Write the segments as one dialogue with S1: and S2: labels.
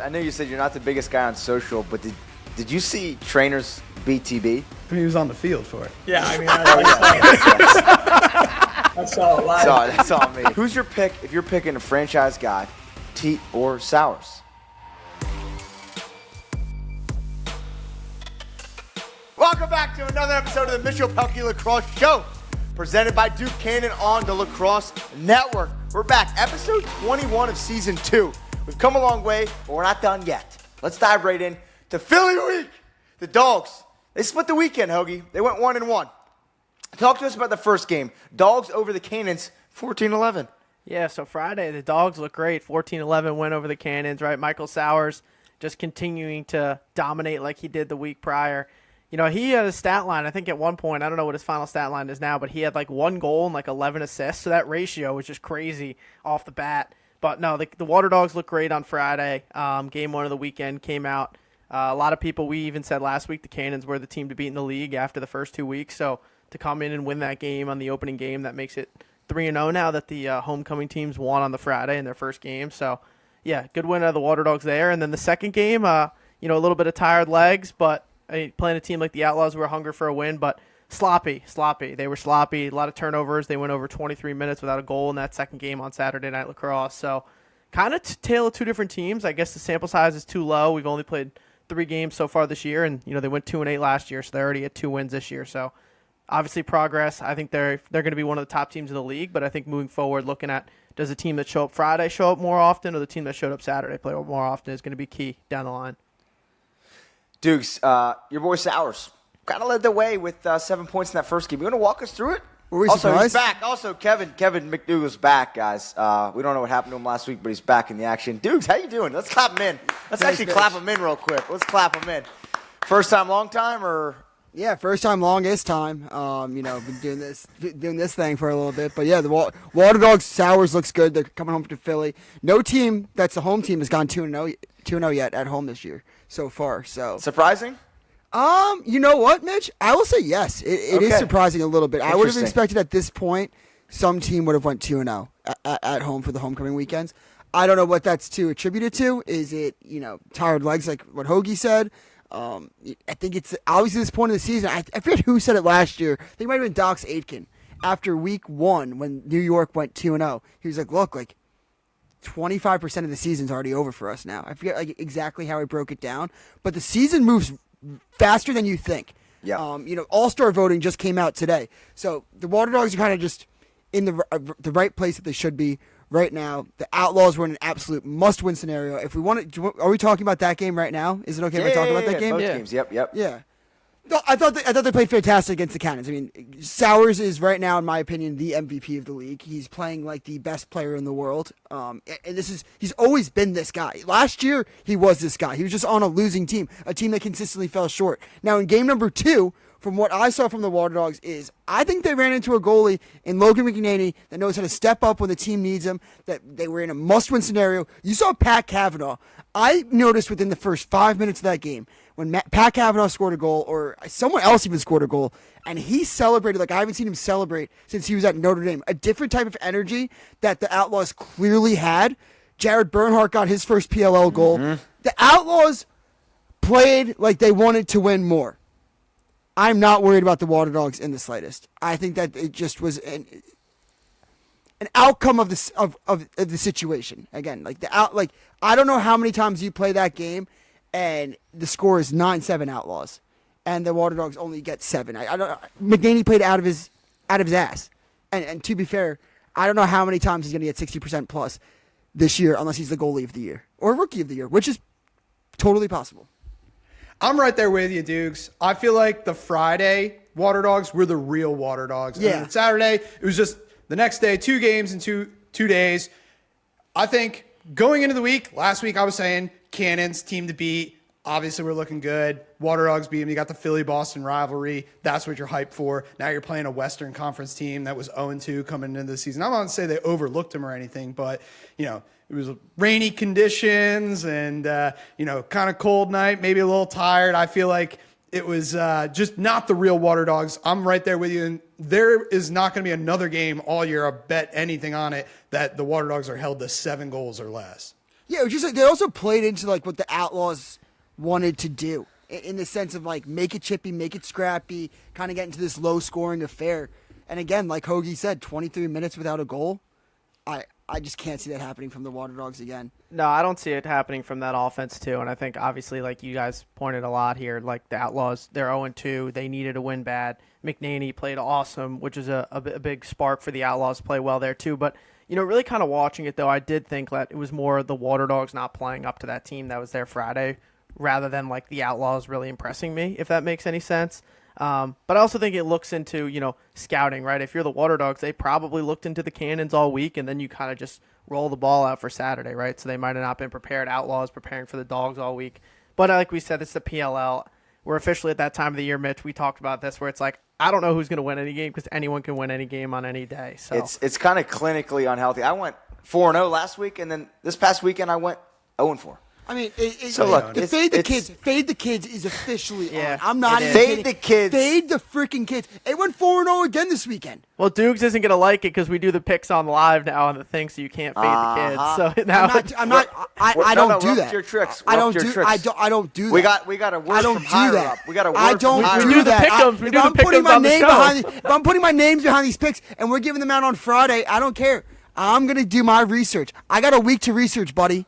S1: I know you said you're not the biggest guy on social, but did you see trainers BTB?
S2: I mean, he was on the field for it.
S3: Yeah, I mean, I saw it live.
S1: That's all me. Who's your pick if you're picking a franchise guy, Teat or Sowers? Welcome back to another episode of the Mitchell Pehlke Lacrosse Show, presented by Duke Cannon on the Lacrosse Network. We're back, episode 21 of season 2. We've come a long way, but we're not done yet. Let's dive right in to Philly Week. The Dogs, they split the weekend, Hoagie. They went 1-1. Talk to us about the first game. Dogs over the Cannons, 14-11.
S4: Yeah, so Friday, the Dogs look great. 14-11 win over the Cannons, right? Michael Sowers just continuing to dominate like he did the week prior. You know, he had a stat line, I think at one point, I don't know what his final stat line is now, but he had like 1 goal and like 11 assists. So that ratio was just crazy off the bat. But no, the Waterdogs look great on Friday. Game 1 of the weekend came out. A lot of people, we even said last week the Cannons were the team to beat in the league after the first 2 weeks. So to come in and win that game on the opening game, that makes it 3-0 now that the homecoming teams won on the Friday in their first game. So, yeah, good win out of the Waterdogs there. And then the second game, a little bit of tired legs, but playing a team like the Outlaws who were hungry for a win, but sloppy. They were sloppy. A lot of turnovers. They went over 23 minutes without a goal in that second game on Saturday Night Lacrosse. So kind of tale of two different teams. I guess the sample size is too low. We've only played 3 games so far this year, and they went 2-8 last year, so they're already at 2 wins this year. So obviously progress. I think they're going to be one of the top teams in the league, but I think moving forward, looking at does the team that show up Friday show up more often, or the team that showed up Saturday play more often is going to be key down the line.
S1: Dukes, your boy Sowers kind of led the way with 7 points in that first game. You want to walk us through it?
S2: Were we
S1: also,
S2: surprised?
S1: he's back. Also, Kevin McDougal's back, guys. We don't know what happened to him last week, but he's back in the action. Dukes, how you doing? Let's clap him in. Let's actually clap him in real quick. Let's clap him in. First time, long time, or?
S2: Yeah, first time, longest time. Been doing this thing for a little bit, but yeah, the Waterdogs Sowers looks good. They're coming home to Philly. No team that's the home team has gone 2-0 yet at home this year so far. So
S1: Surprising?
S2: You know what, Mitch? I will say yes. It is surprising a little bit. I would have expected at this point some team would have went 2-0 at home for the homecoming weekends. I don't know what that's attributed to. Is it tired legs like what Hoagie said? I think it's obviously this point of the season. I forget who said it last year. I think it might have been 𝐓𝐇𝐄 after week 1 when New York went 2-0. He was like, look, 25% of the season's already over for us now. I forget exactly how he broke it down, but the season moves faster than you think.
S1: Yeah.
S2: All-Star voting just came out today. So the Waterdogs are kind of just in the right place that they should be right now. The Outlaws were in an absolute must-win scenario. If we want to, are we talking about that game right now? Is it okay if we talk about that game?
S1: Both games. Yep.
S2: Yeah. No, I thought they played fantastic against the Cannons. I mean, Sowers is right now, in my opinion, the MVP of the league. He's playing like the best player in the world. And he's always been this guy. Last year, he was this guy. He was just on a losing team, a team that consistently fell short. Now, in game number 2, from what I saw from the Waterdogs is I think they ran into a goalie in Logan McNaney that knows how to step up when the team needs him, that they were in a must-win scenario. You saw Pat Cavanaugh. I noticed within the first 5 minutes of that game, when Pat Cavanaugh scored a goal, or someone else even scored a goal, and he celebrated like I haven't seen him celebrate since he was at Notre Dame. A different type of energy that the Outlaws clearly had. Jared Bernhardt got his first PLL goal. Mm-hmm. The Outlaws played like they wanted to win more. I'm not worried about the Waterdogs in the slightest. I think that it just was an outcome of the situation. Again, I don't know how many times you play that game and the score is 9-7 Outlaws, and the Waterdogs only get 7. I don't. McNaney played out of his ass, and to be fair, I don't know how many times he's going to get 60% plus this year, unless he's the goalie of the year or rookie of the year, which is totally possible.
S3: I'm right there with you, Dukes. I feel like the Friday Waterdogs were the real Waterdogs.
S2: Yeah.
S3: And Saturday, it was just the next day, 2 games in two days. I think going into the week, last week I was saying Cannons, team to beat. Obviously, we're looking good. Waterdogs beat them. You got the Philly-Boston rivalry. That's what you're hyped for. Now you're playing a Western Conference team that was 0-2 coming into the season. I'm not going to say they overlooked them or anything, but, it was rainy conditions and, kind of cold night, maybe a little tired. I feel like it was just not the real Waterdogs. I'm right there with you. And there is not going to be another game all year, I bet anything on it, that the Waterdogs are held to 7 goals or less.
S2: Yeah, it was just like they also played into like what the Outlaws wanted to do in the sense of like make it chippy, make it scrappy, kind of get into this low scoring affair. And again, like Hoagie said, 23 minutes without a goal. I just can't see that happening from the Waterdogs again.
S4: No, I don't see it happening from that offense too. And I think obviously, like you guys pointed a lot here, like the Outlaws, they're 0-2. They needed a win bad. McNaney played awesome, which is a big spark for the Outlaws to play well there too. But really kind of watching it though, I did think that it was more the Waterdogs not playing up to that team that was there Friday, rather than like the Outlaws really impressing me, if that makes any sense. But I also think it looks into, scouting, right? If you're the Waterdogs, they probably looked into the Cannons all week, and then you kind of just roll the ball out for Saturday, right? So they might have not been prepared. Outlaws preparing for the Dogs all week. But like we said, it's the PLL. We're officially at that time of the year, Mitch. We talked about this where it's like, I don't know who's going to win any game because anyone can win any game on any day. So
S1: it's kind of clinically unhealthy. I went 4-0 last week, and then this past weekend I went 0-4.
S2: I mean,
S1: So look,
S2: the fade the kids is officially
S4: Yeah,
S2: on. I'm not
S4: it
S2: even
S1: is.
S2: kidding.
S1: Fade the kids.
S2: Fade the freaking kids. It went 4-0 again this weekend.
S4: Well, Dukes isn't going to like it because we do the picks on live now on the thing, so you can't fade the kids. So now
S2: I don't do that.
S1: Your tricks.
S2: I don't do that.
S1: We got a word
S2: I don't
S1: from
S2: do
S1: higher
S2: that.
S1: up. We got a word
S2: I don't
S1: from higher
S2: do
S4: do
S1: up.
S4: the
S2: that.
S4: pick'ems. We do the
S2: putting
S4: pick'ems
S2: my
S4: on the
S2: name
S4: show.
S2: behind, if I'm putting my names behind these picks and we're giving them out on Friday, I don't care. I'm gonna do my research. I got a week to research, buddy.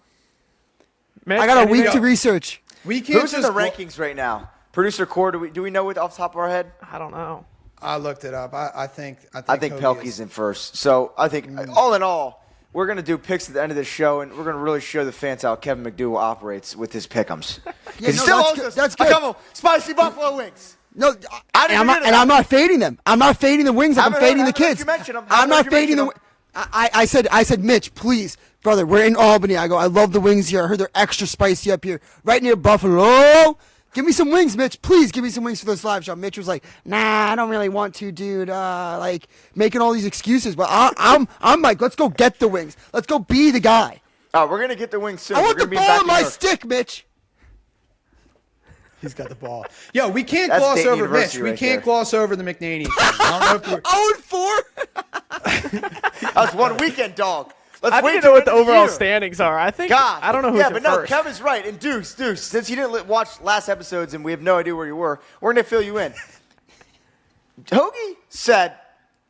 S4: Mitch,
S2: I got a
S4: anything-
S2: week to research.
S3: We can't
S1: Who's in
S3: just
S1: the rankings right now? Producer Core, do we know it off the top of our head?
S4: I don't know.
S3: I looked it up. I think
S1: I think
S3: Hoagie
S1: Pehlke's
S3: is.
S1: in first. So I think, all in all, we're going to do picks at the end of this show, and we're going to really show the fans how Kevin McDougal operates with his pick'ems. Because
S2: that's good.
S1: a couple spicy buffalo wings.
S2: No,
S1: I didn't hear that.
S2: I'm not fading them. I'm not fading the wings. I'm
S1: Haven't
S2: fading
S1: heard-
S2: the
S1: haven't heard
S2: kids.
S1: you mention them.
S2: I'm
S1: Haven't heard
S2: not
S1: you
S2: fading
S1: mention
S2: the. I said, Mitch, please, brother, we're in Albany. I go, I love the wings here. I heard they're extra spicy up here, right near Buffalo. Give me some wings, Mitch. Please give me some wings for this live show. Mitch was like, nah, I don't really want to, dude. Like making all these excuses, but I'm like, let's go get the wings. Let's go be the guy.
S1: Oh, we're going to get the wings soon.
S2: I want
S1: We're
S2: the
S1: gonna be
S2: ball
S1: back
S2: on my
S1: New York.
S2: stick, Mitch.
S3: He's got the ball. Yo, we can't
S1: That's
S3: gloss
S1: Dayton
S3: over Mitch.
S1: University
S3: We
S1: right
S3: can't
S1: there.
S3: gloss over the McNaney thing. I don't know if we're,
S2: 0-4.
S1: That was one weekend, dog. Let's
S4: I
S1: wait
S4: don't
S1: till
S4: know what the
S1: end of
S4: overall
S1: year.
S4: standings are. I think
S1: God.
S4: I don't know who's
S1: Yeah,
S4: in
S1: but no,
S4: first.
S1: Kevin's right. And Deuce, since you didn't watch last episodes and we have no idea where you were, we're going to fill you in. Hoagie said,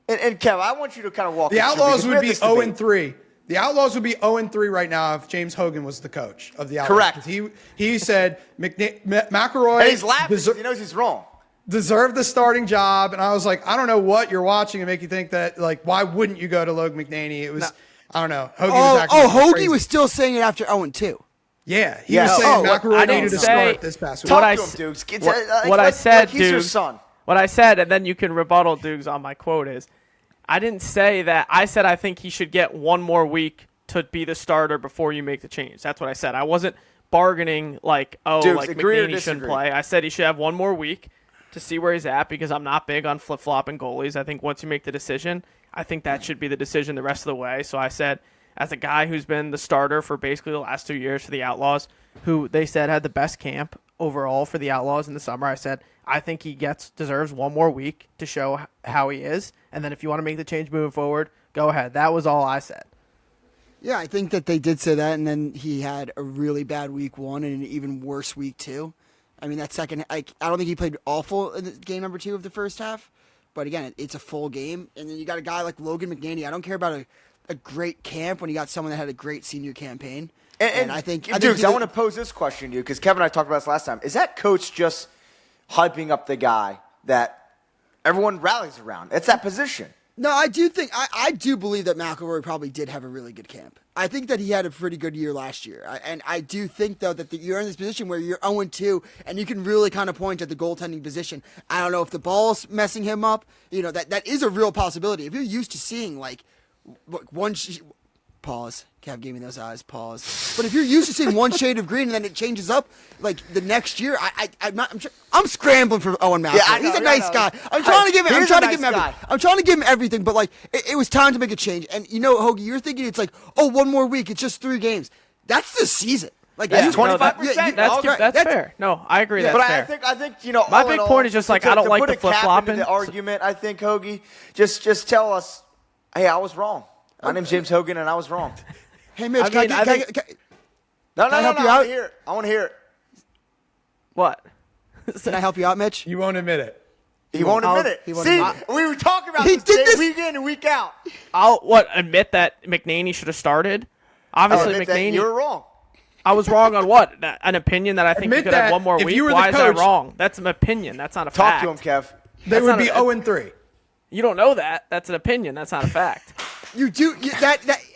S1: and Kev, I want you to kind of walk
S3: the
S1: us through
S3: Outlaws
S1: because we
S3: would
S1: had
S3: be
S1: this debate.
S3: 0-3. The Outlaws would be 0-3 right now if James Hogan was the coach of the Outlaws.
S1: Correct.
S3: 'Cause he said McElroy
S1: And he's laughing because he knows he's wrong.
S3: deserved the starting job, and I was like, I don't know what you're watching and make you think that, like, why wouldn't you go to Logan McNaney? It was, I don't know. Hoagie was acting
S2: Hoagie
S3: crazy.
S2: was still saying it after 0-2.
S3: Yeah, he
S1: Yeah.
S3: was saying
S1: Oh,
S3: McElroy
S4: I didn't
S3: needed to
S4: say-
S3: start this past week.
S4: What
S1: Talk
S4: I
S1: to him,
S4: s-
S1: Dukes.
S4: What I said,
S1: he's your
S4: Dukes.
S1: son.
S4: What I said, and then you can rebuttal Dukes on my quote is, I didn't say that. I said I think he should get one more week to be the starter before you make the change. That's what I said. I wasn't bargaining like,
S1: Dukes,
S4: like
S1: agree or
S4: McNaney shouldn't
S1: disagree?
S4: play. I said he should have one more week to see where he's at because I'm not big on flip-flopping goalies. I think once you make the decision, I think that should be the decision the rest of the way. So I said, as a guy who's been the starter for basically the last 2 years for the Outlaws, who they said had the best camp overall for the Outlaws in the summer, I said, I think he deserves one more week to show how he is. And then if you want to make the change moving forward, go ahead. That was all I said.
S2: Yeah, I think that they did say that, and then he had a really bad week 1 and an even worse week 2. I mean, that second, I don't think he played awful in game number 2 of the first half, but again, it's a full game. And then you got a guy like Logan McNaney. I don't care about a great camp when you got someone that had a great senior campaign. And I think,
S1: Dukes, I want to pose this question to you because Kevin and I talked about this last time. Is that coach just hyping up the guy that everyone rallies around? It's that position.
S2: No, I do think I do believe that McElroy probably did have a really good camp. I think that he had a pretty good year last year, and I do think though that you're in this position where you're 0-2, and you can really kind of point at the goaltending position. I don't know if the ball's messing him up. You know that is a real possibility. If you're used to seeing like one. Pause. Kev gave me those eyes. Pause. But if you're used to seeing one shade of green and then it changes up, like the next year, I'm scrambling for Owen Malcolm.
S1: Yeah, I know,
S2: He's a nice guy. I'm
S1: He
S2: trying to give him.
S1: is
S2: I'm
S1: a
S2: trying to
S1: nice
S2: give him
S1: guy.
S2: everything. I'm trying to give him everything. But like, it was time to make a change. And you know, Hoagie, you're thinking it's like, oh, one more week. It's just 3 games. That's the season. Like
S1: That's
S2: you-
S1: 25%.
S2: Yeah,
S4: That's fair. No, I agree.
S1: Yeah,
S4: that's
S1: but
S4: fair.
S1: I think you know.
S4: My
S1: all
S4: big
S1: in all,
S4: point is just like, I don't
S1: to
S4: like
S1: put
S4: the
S1: a cap into
S4: flip-flopping.
S1: The argument, I think Hoagie, just tell us, hey, I was wrong. My name's James Hogan, and I was wrong.
S2: Hey, Mitch,
S4: I mean, I think-
S1: No,
S2: Can I help you
S1: I
S2: out?
S1: want to hear it. I want to hear it.
S4: What?
S2: Can I help you out, Mitch?
S3: You won't admit it.
S1: He won't admit it.
S2: he won't
S1: See,
S2: admit
S1: we were talking about
S2: He
S1: this
S2: did
S1: day,
S2: this-
S1: week in and week out.
S4: I'll admit that McNaney should have started. Obviously,
S1: Admit that
S4: McNaney.
S1: you were wrong.
S4: I was wrong on what? An opinion that I think
S3: Admit
S4: you could have
S3: that
S4: one more
S3: if
S4: week.
S3: you were the
S4: Why is
S3: coach-
S4: that wrong? That's an opinion. That's not a
S1: Talk
S4: fact.
S1: to him, Kev.
S3: They
S4: That's
S3: would
S4: not
S3: be
S4: a-
S3: 0-3.
S4: You don't know that. That's an opinion. That's not a fact.
S2: You do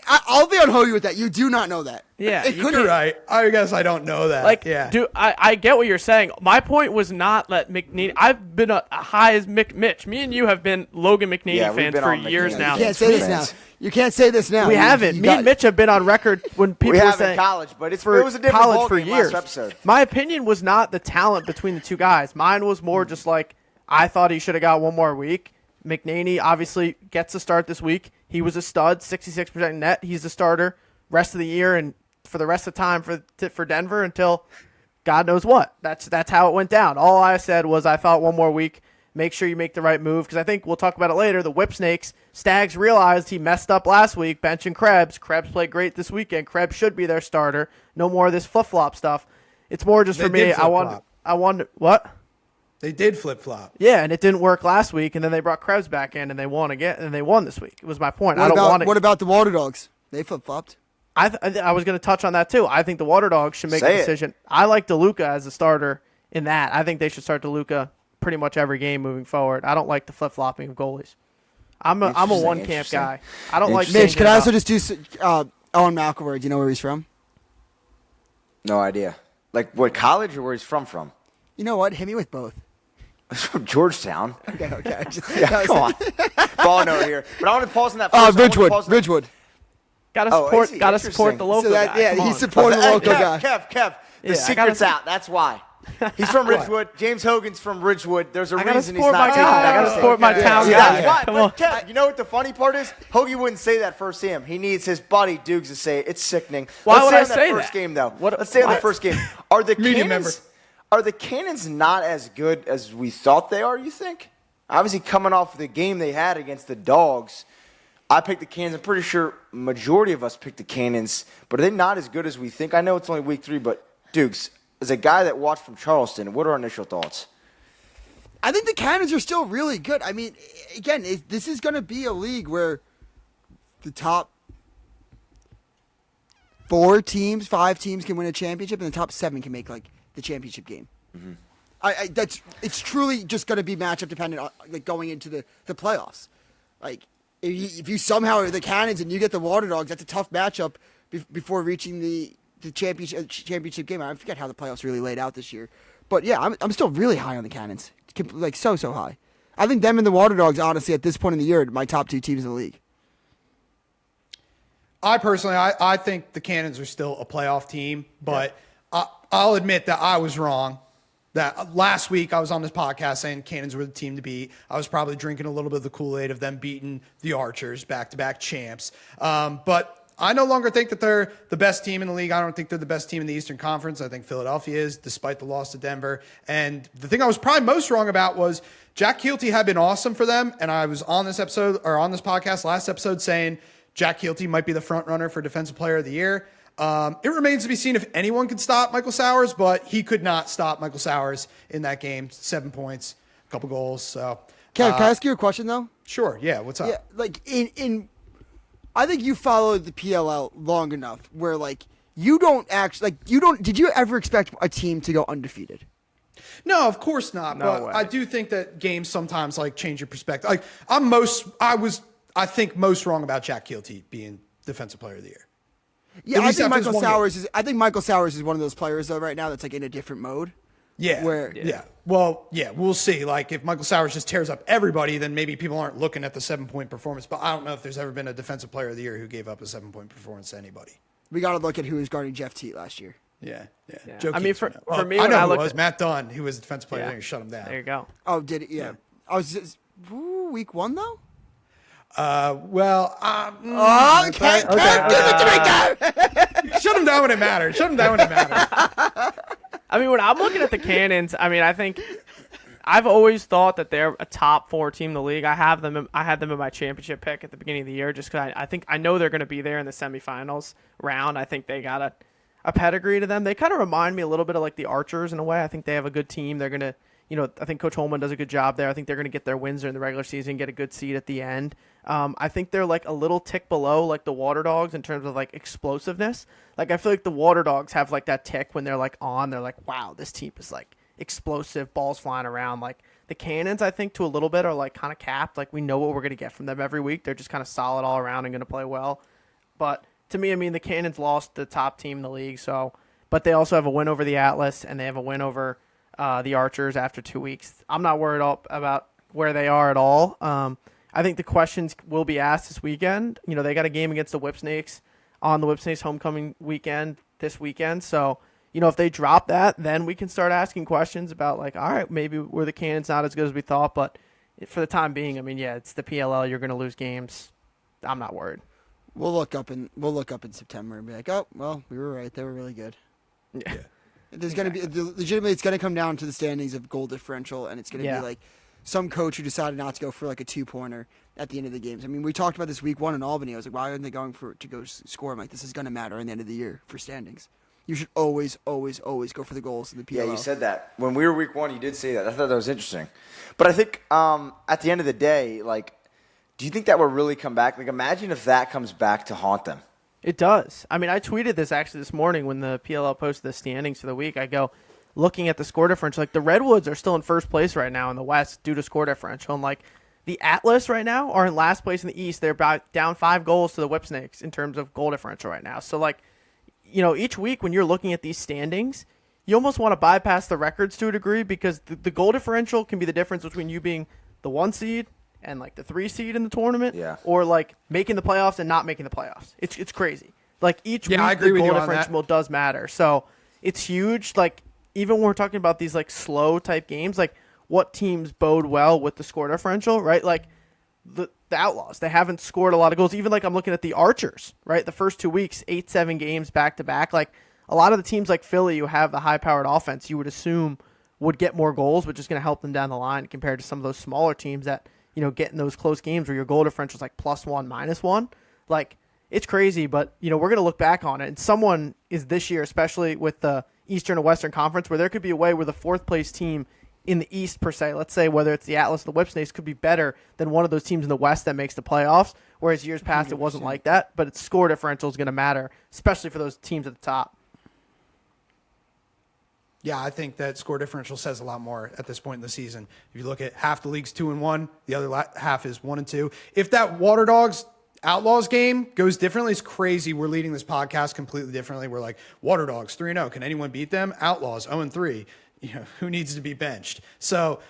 S2: I'll be on hold with that. You do not know that.
S4: Yeah,
S2: It
S4: you
S2: could
S3: You're right. I guess I don't know that.
S4: Like,
S3: yeah.
S4: dude, I get what you're saying. My point was not let McNaney. I've been a high as Mitch. Me and you have been Logan McNaney
S1: Yeah, we've
S4: fans
S1: been
S4: for
S1: on
S4: years
S1: McNaney.
S4: now.
S2: You can't say this now. You can't say this now.
S4: We
S2: You-
S4: haven't.
S2: you
S4: Me
S2: got-
S4: and Mitch have been on record when people
S1: We
S4: were
S1: have in
S4: saying
S1: college, but it
S4: for
S1: was a different
S4: college for
S1: ballgame
S4: years.
S1: last episode.
S4: My opinion was not the talent between the two guys. Mine was more just like I thought he should have got one more week. McNaney obviously gets a start this week. He was a stud, 66% net. He's the starter rest of the year and for the rest of the time for Denver until God knows what. That's how it went down. All I said was I thought one more week. Make sure you make the right move because I think we'll talk about it later. The Whipsnakes, Stags realized he messed up last week benching Krebs. Krebs played great this weekend. Krebs should be their starter. No more of this flip-flop stuff. It's more just
S3: They
S4: for me.
S3: did
S4: I wanted what?
S3: They did flip-flop.
S4: Yeah, and it didn't work last week, and then they brought Krebs back in, and they won again, and they won this week. It was my point. I don't want it.
S2: What about the Waterdogs? They flip-flopped.
S4: I was going to touch on that too. I think the Waterdogs should make
S1: Say
S4: a
S1: it.
S4: decision. I like DeLuca as a starter in that. I think they should start DeLuca pretty much every game moving forward. I don't like the flip-flopping of goalies. I'm a
S1: Interesting,
S4: one camp
S1: interesting.
S4: guy. I don't like
S2: Mitch,
S4: changing
S2: can
S4: it
S2: I also
S4: up.
S2: just do Owen McElroy? Do you know where he's from?
S1: No idea. Like what college or where he's from?
S2: You know what? Hit me with both.
S1: He's from Georgetown.
S2: Okay.
S1: Yeah, come on. Ball note here. But I want to pause on that first. I want to
S2: Ridgewood.
S1: pause-
S2: Ridgewood.
S4: Gotta
S1: Oh,
S4: support.
S1: is he?
S4: Gotta support the
S1: Interesting.
S4: local
S2: So that,
S4: guy.
S2: yeah,
S4: Come
S2: he's
S4: on.
S2: supporting the local guy.
S1: Kev, the
S4: Yeah, I
S1: secret's
S4: gotta-
S1: out. That's why. He's from Ridgewood. James Hogan's from Ridgewood. There's a
S4: I gotta
S1: reason he's
S4: support
S1: not
S4: my
S1: taking
S4: guy.
S1: back
S4: I gotta
S1: the
S4: support my
S1: state.
S4: town
S1: Yeah,
S4: guy.
S1: that's why.
S4: Come
S1: But
S4: on.
S1: Kev, you know what the funny part is? Hoagie wouldn't say that first to him. He needs his buddy Dukes to say it. It's sickening.
S4: Why
S1: Let's
S4: would
S1: stay
S4: I
S1: on that
S4: say
S1: first
S4: that?
S1: game though.
S4: What-
S1: Let's stay on the
S4: what?
S1: first game. Are the
S3: Media
S1: Cannons? Are the Cannons not as good as we thought they are? You think? Obviously, coming off the game they had against the Dogs. I picked the Cannons. I'm pretty sure majority of us picked the Cannons, but are they not as good as we think? I know it's only week 3, but Dukes, as a guy that watched from Charleston, what are our initial thoughts?
S2: I think the Cannons are still really good. I mean, again, this is going to be a league where the top 4 teams, 5 teams can win a championship, and the top 7 can make like the championship game. Mm-hmm. It's truly just going to be matchup dependent on like going into the playoffs. Like if you somehow are the Cannons and you get the Waterdogs, that's a tough matchup before reaching the championship game. I forget how the playoffs really laid out this year, but yeah, I'm still really high on the Cannons, like so high. I think them and the Waterdogs, honestly, at this point in the year, are my top 2 teams in the league.
S3: I personally, I think the Cannons are still a playoff team, but I'll admit that I was wrong. That last week I was on this podcast saying Cannons were the team to beat. I was probably drinking a little bit of the Kool-Aid of them beating the Archers, back-to-back champs. But I no longer think that they're the best team in the league. I don't think they're the best team in the Eastern Conference. I think Philadelphia is, despite the loss to Denver. And the thing I was probably most wrong about was Jack 𝐓𝐄 had been awesome for them. And I was on this episode or on this podcast last episode saying Jack 𝐓𝐄 might be the front runner for Defensive Player of the Year. It remains to be seen if anyone can stop Michael Sowers, but he could not stop Michael Sowers in that game. 7 points, a couple goals. So,
S2: Can I ask you a question though?
S3: sure, yeah. What's up?
S2: Yeah, like in I think you followed the PLL long enough where like you don't actually did you ever expect a team to go undefeated?
S3: No, of course not.
S4: No
S3: but
S4: way.
S3: I do think that games sometimes like change your perspective. Like I think most wrong about Jack 𝐓𝐄 being Defensive Player of the Year.
S2: Yeah,
S3: At
S2: I
S3: least
S2: think
S3: after this
S2: Michael
S3: one
S2: Sowers is one of those players though right now that's like in a different mode.
S3: Yeah.
S2: Where-
S3: yeah. Well, yeah, we'll see. Like if Michael Sowers just tears up everybody, then maybe people aren't looking at the 7-point performance. But I don't know if there's ever been a Defensive Player of the Year who gave up a 7-point performance to anybody.
S2: We got to look at who was guarding Jeff Teat last year.
S3: Yeah.
S4: Yeah.
S3: Joe
S4: I mean,
S3: Keats
S4: for-
S3: went out.
S4: for
S3: Well,
S4: me,
S3: I
S4: when
S3: know
S4: I
S3: who it
S4: looked
S3: was
S4: at-
S3: Matt Dunn, who was Defensive Player of
S4: Yeah.
S3: the Year, shut him down.
S4: There you go.
S2: Oh, did it? Yeah. I was just week 1 though.
S3: Well,
S2: Oh, okay. Give it to me, Kev.
S3: shut him down when it mattered. Shut him down when it mattered.
S4: I mean, when I'm looking at the Cannons, I mean, I think I've always thought that they're a top 4 team in the league. I had them in my championship pick at the beginning of the year just because I know they're going to be there in the semifinals round. I think they got a pedigree to them. They kind of remind me a little bit of like the Archers in a way. I think they have a good team. They're going to, I think Coach Holman does a good job there. I think they're going to get their wins during the regular season, get a good seed at the end. I think they're like a little tick below like the Waterdogs in terms of like explosiveness. Like I feel like the Waterdogs have like that tick when they're like on. They're like, wow, this team is like explosive, balls flying around. Like the Cannons, I think to a little bit are like kind of capped. Like we know what we're going to get from them every week. They're just kind of solid all around and going to play well. But to me, I mean, the Cannons lost the top team in the league. But they also have a win over the Atlas and they have a win over the Archers after 2 weeks. I'm not worried about where they are at all. I think the questions will be asked this weekend. They got a game against the Whipsnakes on the Whipsnakes homecoming weekend this weekend. So, if they drop that, then we can start asking questions about like, all right, maybe were the Cannons not as good as we thought. But for the time being, I mean, yeah, it's the PLL. You're going to lose games. I'm not worried.
S2: We'll look up in September and be like, oh, well, we were right. They were really good.
S4: Yeah.
S2: There's going to be legitimately, it's going to come down to the standings of goal differential, and it's going to be like some coach who decided not to go for like a 2-pointer at the end of the games. I mean, we talked about this week 1 in Albany. I was like, why aren't they going to go score? I'm like, this is going to matter in the end of the year for standings. You should always, always, always go for the goals in the PLL.
S1: Yeah, you said that. When we were week 1, you did say that. I thought that was interesting. But I think at the end of the day, like, do you think that will really come back? Like, imagine if that comes back to haunt them.
S4: It does. I mean, I tweeted this actually this morning when the PLL posted the standings for the week. I go, looking at the score differential, like the Redwoods are still in first place right now in the West due to score differential. And like the Atlas right now are in last place in the East. They're about down 5 goals to the Whipsnakes in terms of goal differential right now. So like, each week when you're looking at these standings, you almost want to bypass the records to a degree because the goal differential can be the difference between you being the 1 seed and like the 3 seed in the tournament, or like making the playoffs and not making the playoffs. It's crazy. Like each week,
S3: I agree
S4: the
S3: with
S4: goal
S3: you on
S4: differential
S3: that.
S4: does matter. So it's huge. Like even when we're talking about these like slow type games, like what teams bode well with the score differential, right? Like the Outlaws, they haven't scored a lot of goals. Even like I'm looking at the Archers, right? The first 2 weeks, 8-7 games back to back. Like a lot of the teams like Philly who have the high powered offense, you would assume would get more goals, which is going to help them down the line compared to some of those smaller teams that get in those close games where your goal differential is like +1, -1. Like, it's crazy, but, we're going to look back on it. And someone is this year, especially with the Eastern and Western Conference, where there could be a way where the 4th place team in the East, per se, let's say whether it's the Atlas or the Whipsnakes, could be better than one of those teams in the West that makes the playoffs, whereas years past 100%. It wasn't like that. But its score differential is going to matter, especially for those teams at the top.
S3: Yeah, I think that score differential says a lot more at this point in the season. If you look at half the league's 2-1, the other half is 1-2. If that Waterdogs Outlaws game goes differently, it's crazy. We're leading this podcast completely differently. We're like, Waterdogs 3-0. Can anyone beat them? Outlaws 0-3. Who needs to be benched? So,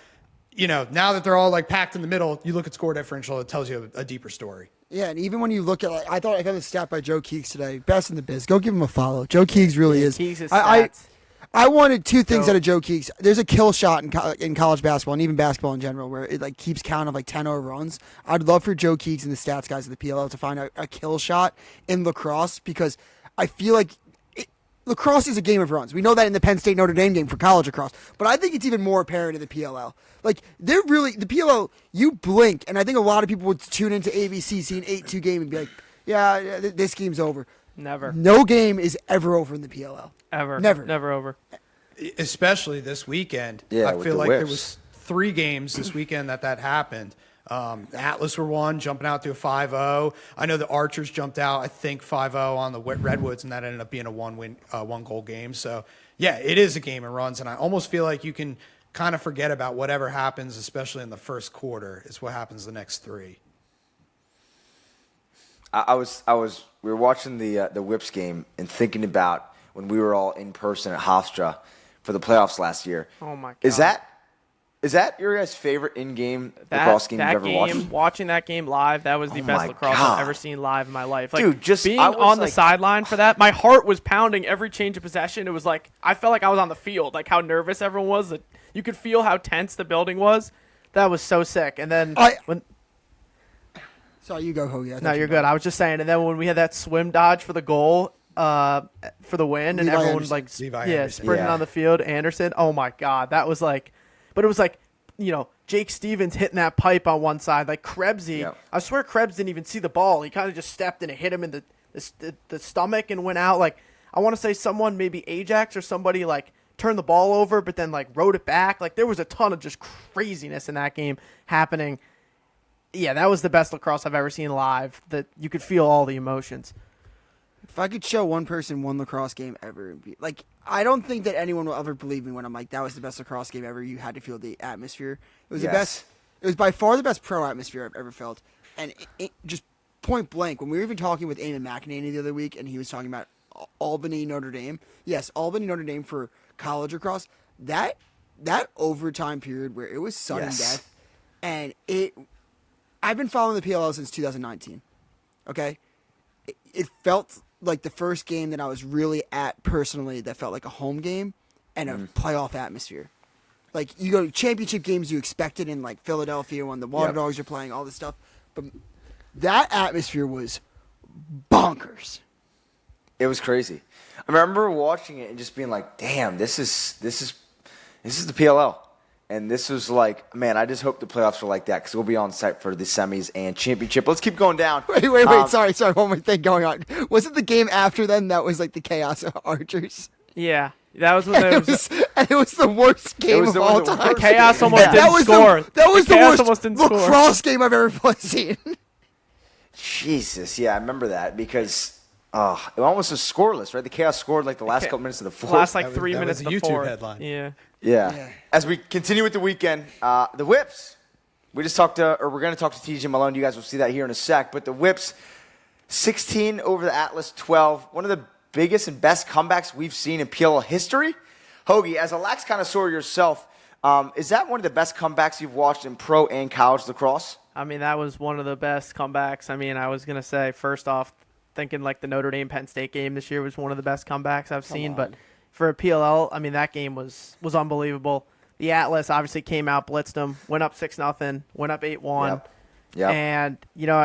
S3: now that they're all like packed in the middle, you look at score differential, it tells you a deeper story.
S2: Yeah, and even when you look at, like, I got a stat by Joe 𝐓𝐄 today, best in the biz. Go give him a follow. Joe 𝐓𝐄 really is.
S4: 𝐓𝐄's stats.
S2: I wanted 2 things out of Joe 𝐓𝐄. There's a kill shot in college basketball and even basketball in general where it like keeps count of like 10 overruns. I'd love for Joe 𝐓𝐄 and the stats guys of the PLL to find a kill shot in lacrosse because I feel like lacrosse is a game of runs. We know that in the Penn State Notre Dame game for college lacrosse, but I think it's even more apparent in the PLL. Like the PLL, you blink, and I think a lot of people would tune into ABC, see an 8-2 game, and be like, "Yeah, this game's over."
S4: Never.
S2: No game is ever over in the PLL.
S4: Ever.
S2: Never
S4: over.
S3: Especially this weekend.
S1: Yeah,
S3: I
S1: with
S3: feel
S1: the
S3: like
S1: whips.
S3: there was 3 games this weekend that happened. The Atlas were one, jumping out to a 5-0. I know the Archers jumped out, I think 5-0 on the Redwoods, and that ended up being a 1-goal game. So, yeah, it is a game of runs, and I almost feel like you can kind of forget about whatever happens, especially in the first quarter. It's what happens the next 3.
S1: We were watching the Whips game and thinking about when we were all in person at Hofstra for the playoffs last year.
S4: Oh my God!
S1: Is that your guys' favorite in-game lacrosse game you've ever watched?
S4: Watching that game live, that was the best lacrosse I've ever seen live in my life. Like,
S1: dude,
S4: being on the sideline for that, my heart was pounding every change of possession. It was like I felt like I was on the field, like how nervous everyone was. You could feel how tense the building was. That was so sick. And then
S2: Sorry, you go, Hoagie.
S4: No, you're good. I was just saying. And then when we had that swim dodge for the goal, for the win, and everyone
S2: Anderson.
S4: like
S3: Anderson.
S4: sprinting on the field, Anderson. Oh my God, that was like, but it was like, Jake Stevens hitting that pipe on one side, like Krebsy.
S1: Yep.
S4: I swear Krebs didn't even see the ball. He kind of just stepped and it hit him in the stomach and went out. Like I want to say someone, maybe Ajax or somebody, like, turned the ball over, but then, like, rode it back. Like, there was a ton of just craziness in that game happening. Yeah, that was the best lacrosse I've ever seen live, that you could feel all the emotions.
S2: If I could show one person one lacrosse game ever, it'd be, like, I don't think that anyone will ever believe me when I'm like, that was the best lacrosse game ever. You had to feel the atmosphere. It was the best. It was by far the best pro atmosphere I've ever felt. And it just point blank, when we were even talking with Eamon McEnany the other week, and he was talking about Albany, Notre Dame. Yes, Albany, Notre Dame for college lacrosse. That overtime period where it was sudden death, and I've been following the PLL since 2019. Okay? It felt like the first game that I was really at personally that felt like a home game and a playoff atmosphere. Like, you go to championship games, you expect it in, like, Philadelphia when the Waterdogs are playing, all this stuff. But that atmosphere was bonkers.
S1: It was crazy. I remember watching it and just being like, damn, this is the PLL. And this was like, man, I just hope the playoffs were like that because we'll be on site for the semis and championship. Let's keep going down.
S2: Wait. Sorry. One more thing going on. Was it the game after then that was like the Chaos Archers?
S4: Yeah. That was when
S2: it was the worst game of all time.
S4: The Chaos almost didn't score.
S2: That was the worst lacrosse game I've ever seen.
S1: Jesus, yeah, I remember that because it almost was scoreless, right? The Chaos scored like the last couple minutes of the fourth.
S4: Last like 3 minutes
S3: before.
S4: before.
S3: YouTube headline.
S1: Yeah. As we continue with the weekend, the Whips. We're going to talk to TJ Malone. You guys will see that here in a sec. But the Whips, 16 over the Atlas 12. One of the biggest and best comebacks we've seen in PLL history. Hoagie, as a lax connoisseur yourself, is that one of the best comebacks you've watched in pro and college lacrosse?
S4: I mean, that was one of the best comebacks. I mean, I was going to say, first off, thinking like the Notre Dame Penn State game this year was one of the best comebacks I've seen. But for a PLL, I mean, that game was unbelievable. The Atlas obviously came out, blitzed them, went up 6-0, went up 8-1.
S1: Yep.
S4: And,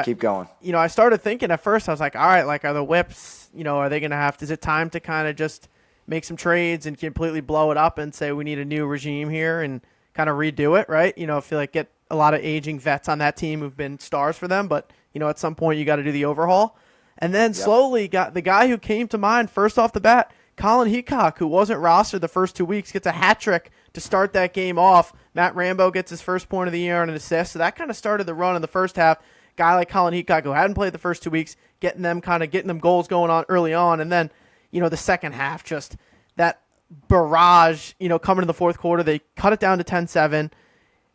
S1: keep going.
S4: I started thinking at first, I was like, all right, like, are the Whips, are they going to is it time to kind of just make some trades and completely blow it up and say we need a new regime here and kind of redo it, right? I feel like get a lot of aging vets on that team who've been stars for them, but, at some point you got to do the overhaul. And then slowly got the guy who came to mind first off the bat, Colin 𝐓𝐇𝐄, who wasn't rostered the first 2 weeks, gets a hat trick to start that game off. Matt Rambo gets his first point of the year on an assist. So that kind of started the run in the first half. Guy like Colin 𝐓𝐶, who hadn't played the first 2 weeks, getting them goals going on early on. And then, the second half, just that barrage, coming in the fourth quarter. They cut it down to 10-7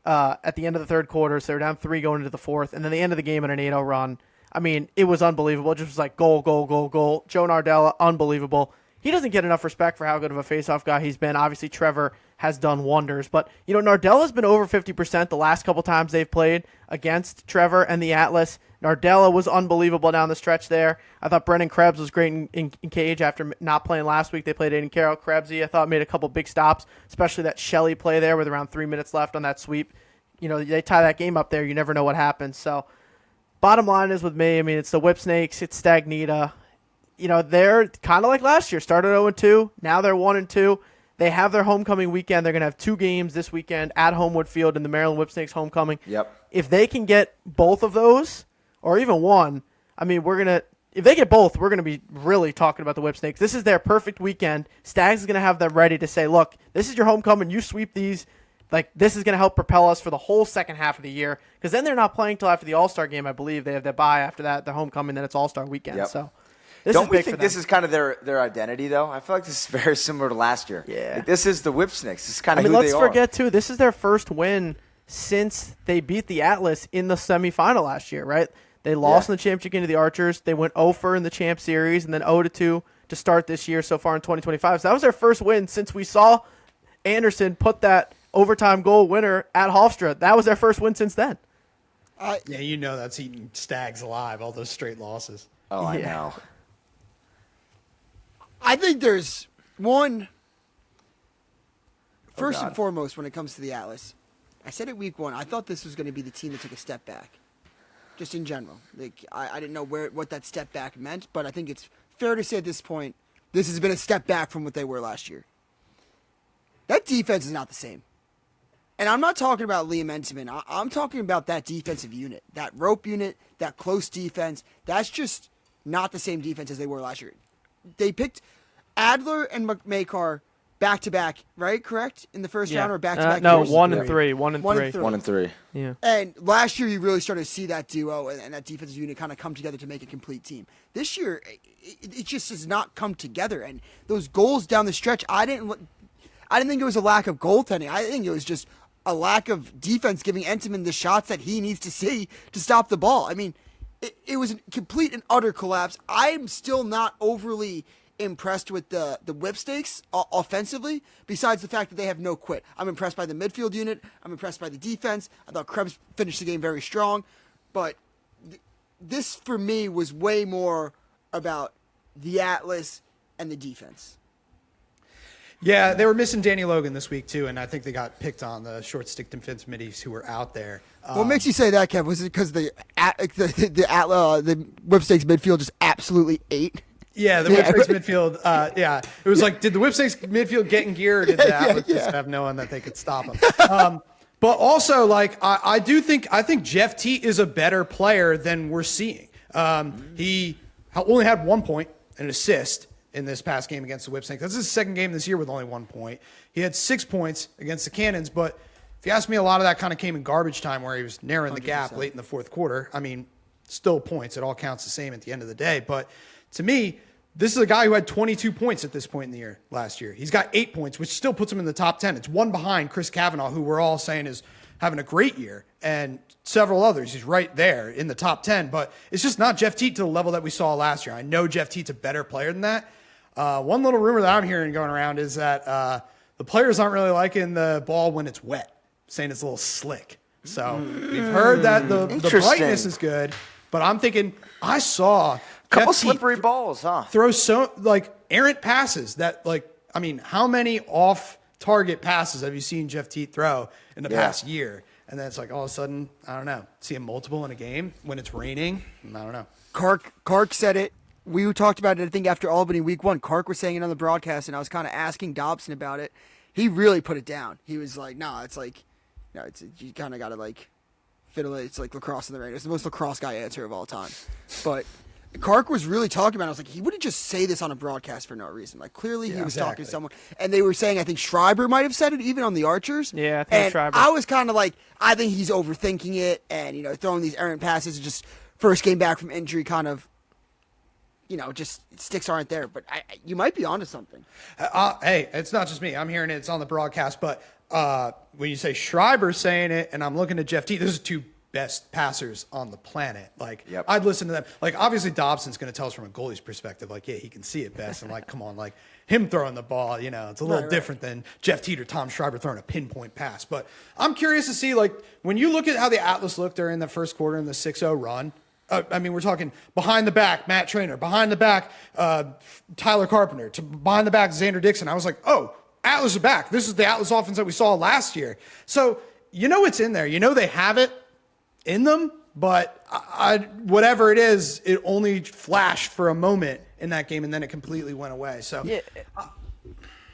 S4: at the end of the third quarter. So they're down 3 going into the fourth. And then the end of the game at an 8-0 run. I mean, it was unbelievable. It just was like goal, goal, goal, goal. Joe Nardella, unbelievable. He doesn't get enough respect for how good of a faceoff guy he's been. Obviously, Trevor has done wonders. But, Nardella's been over 50% the last couple times they've played against Trevor and the Atlas. Nardella was unbelievable down the stretch there. I thought Brendan Krebs was great in cage after not playing last week. They played Aiden Carroll. Krebsy, I thought, made a couple big stops, especially that Shelley play there with around 3 minutes left on that sweep. They tie that game up there. You never know what happens. So, bottom line is with me, I mean, it's the Whipsnakes, it's Stagnita. They're kind of like last year. Started 0-2. Now they're 1-2. They have their homecoming weekend. They're going to have 2 games this weekend at Homewood Field in the Maryland Whipsnakes homecoming.
S1: Yep.
S4: If they can get both of those, or even one, I mean, if they get both, we're going to be really talking about the Whipsnakes. This is their perfect weekend. Stags is going to have them ready to say, look, this is your homecoming. You sweep these. Like, this is going to help propel us for the whole second half of the year. Because then they're not playing till after the All-Star game, I believe. They have their bye after that, their homecoming, then it's All-Star weekend.
S1: Yep.
S4: So,
S1: don't we think this is kind of their identity, though? I feel like this is very similar to last year.
S4: Yeah.
S1: Like, this is the Whipsnakes. This is kind of who they are.
S4: Let's forget, too, this is their first win since they beat the Atlas in the semifinal last year, right? They lost in the championship game to the Archers. They went 0-4 in the Champ Series and then 0-2 to start this year so far in 2025. So that was their first win since we saw Anderson put that overtime goal winner at Hofstra. That was their first win since then.
S3: Yeah, that's eating Stags alive, all those straight losses.
S1: Oh, I know.
S2: I think there's one. First and foremost, when it comes to the Atlas, I said it week 1. I thought this was going to be the team that took a step back, just in general. Like I didn't know what that step back meant, but I think it's fair to say at this point, this has been a step back from what they were last year. That defense is not the same. And I'm not talking about Liam Entenmann. I'm talking about that defensive unit, that rope unit, that close defense. That's just not the same defense as they were last year. They picked Adler and Makar back-to-back, right? Correct? In the first round or back-to-back
S4: No,
S2: years?
S4: 1 and 3. 1 and 3.
S1: 1 and 3.
S4: Yeah.
S2: And last year, you really started to see that duo and that defensive unit kind of come together to make a complete team. This year, it just has not come together. And those goals down the stretch, I didn't think it was a lack of goaltending. I think it was just a lack of defense giving Entenmann the shots that he needs to see to stop the ball. I mean, it was a complete and utter collapse. I'm still not overly impressed with the Whipsnakes offensively, besides the fact that they have no quit. I'm impressed by the midfield unit. I'm impressed by the defense. I thought Krebs finished the game very strong. But this, for me, was way more about the Atlas and the defense.
S3: Yeah, they were missing Danny Logan this week, too, and I think they got picked on the short stick defense middies who were out there.
S2: What makes you say that, Kev? Was it because the Whipsnakes midfield just absolutely ate?
S3: Yeah, the Whipsnakes midfield. Yeah, it was like, did the Whipsnakes midfield get in gear, or did the Atlas just have no one that they could stop them? But also, like, I think Jeff Teat is a better player than we're seeing. He only had 1 point, an assist in this past game against the Whipsnakes. That's his second game this year with only 1 point. He had 6 points against the Cannons, but if you ask me, a lot of that kind of came in garbage time where he was narrowing the gap late in the fourth quarter. I mean, still points. It all counts the same at the end of the day, but to me, this is a guy who had 22 points at this point in the year last year. He's got 8 points, which still puts him in the top 10. It's one behind Chris Kavanaugh, who we're all saying is having a great year, and several others. He's right there in the top 10, but it's just not Jeff Teat to the level that we saw last year. I know Jeff Teat's a better player than that. One little rumor that I'm hearing going around is that the players aren't really liking the ball when it's wet, saying it's a little slick. So we've heard that the brightness is good, but I'm thinking I saw
S1: Couple
S3: Jeff Teat
S1: slippery balls, huh?
S3: throw so like errant passes that, like, I mean, how many off-target passes have you seen Jeff Teat throw in the past year? And then it's like all of a sudden, I don't know, see him multiple in a game when it's raining. I don't know.
S2: Kark said it. We talked about it, I think, after Albany week 1. Kark was saying it on the broadcast, and I was kind of asking Dobson about it. He really put it down. He was like, it's you kind of got to, like, fiddle it. It's like lacrosse in the rain. It's the most lacrosse guy answer of all time. But Kark was really talking about it. I was like, he wouldn't just say this on a broadcast for no reason. Like, clearly he was talking to someone. And they were saying, I think Schreiber might have said it, even on the Archers.
S4: Yeah, I think Schreiber.
S2: I was kind of like, I think he's overthinking it and, throwing these errant passes and just first game back from injury kind of, just sticks aren't there. But you might be onto something.
S3: Hey, it's not just me. I'm hearing it. It's on the broadcast. But when you say Schreiber saying it, and I'm looking at Jeff Teat, those are two best passers on the planet. Like, I'd listen to them. Like, obviously Dobson's going to tell us from a goalie's perspective, like, yeah, he can see it best. And, like, come on, like, him throwing the ball, it's a little different than Jeff Teat or Tom Schreiber throwing a pinpoint pass. But I'm curious to see, like, when you look at how the Atlas looked during the first quarter in the 6-0 run, I mean, we're talking behind the back, Matt Traynor, behind the back, Tyler Carpenter, to behind the back, Xander Dixon. I was like, oh, Atlas are back. This is the Atlas offense that we saw last year. So, it's in there. They have it in them, but whatever it is, it only flashed for a moment in that game, and then it completely went away. So,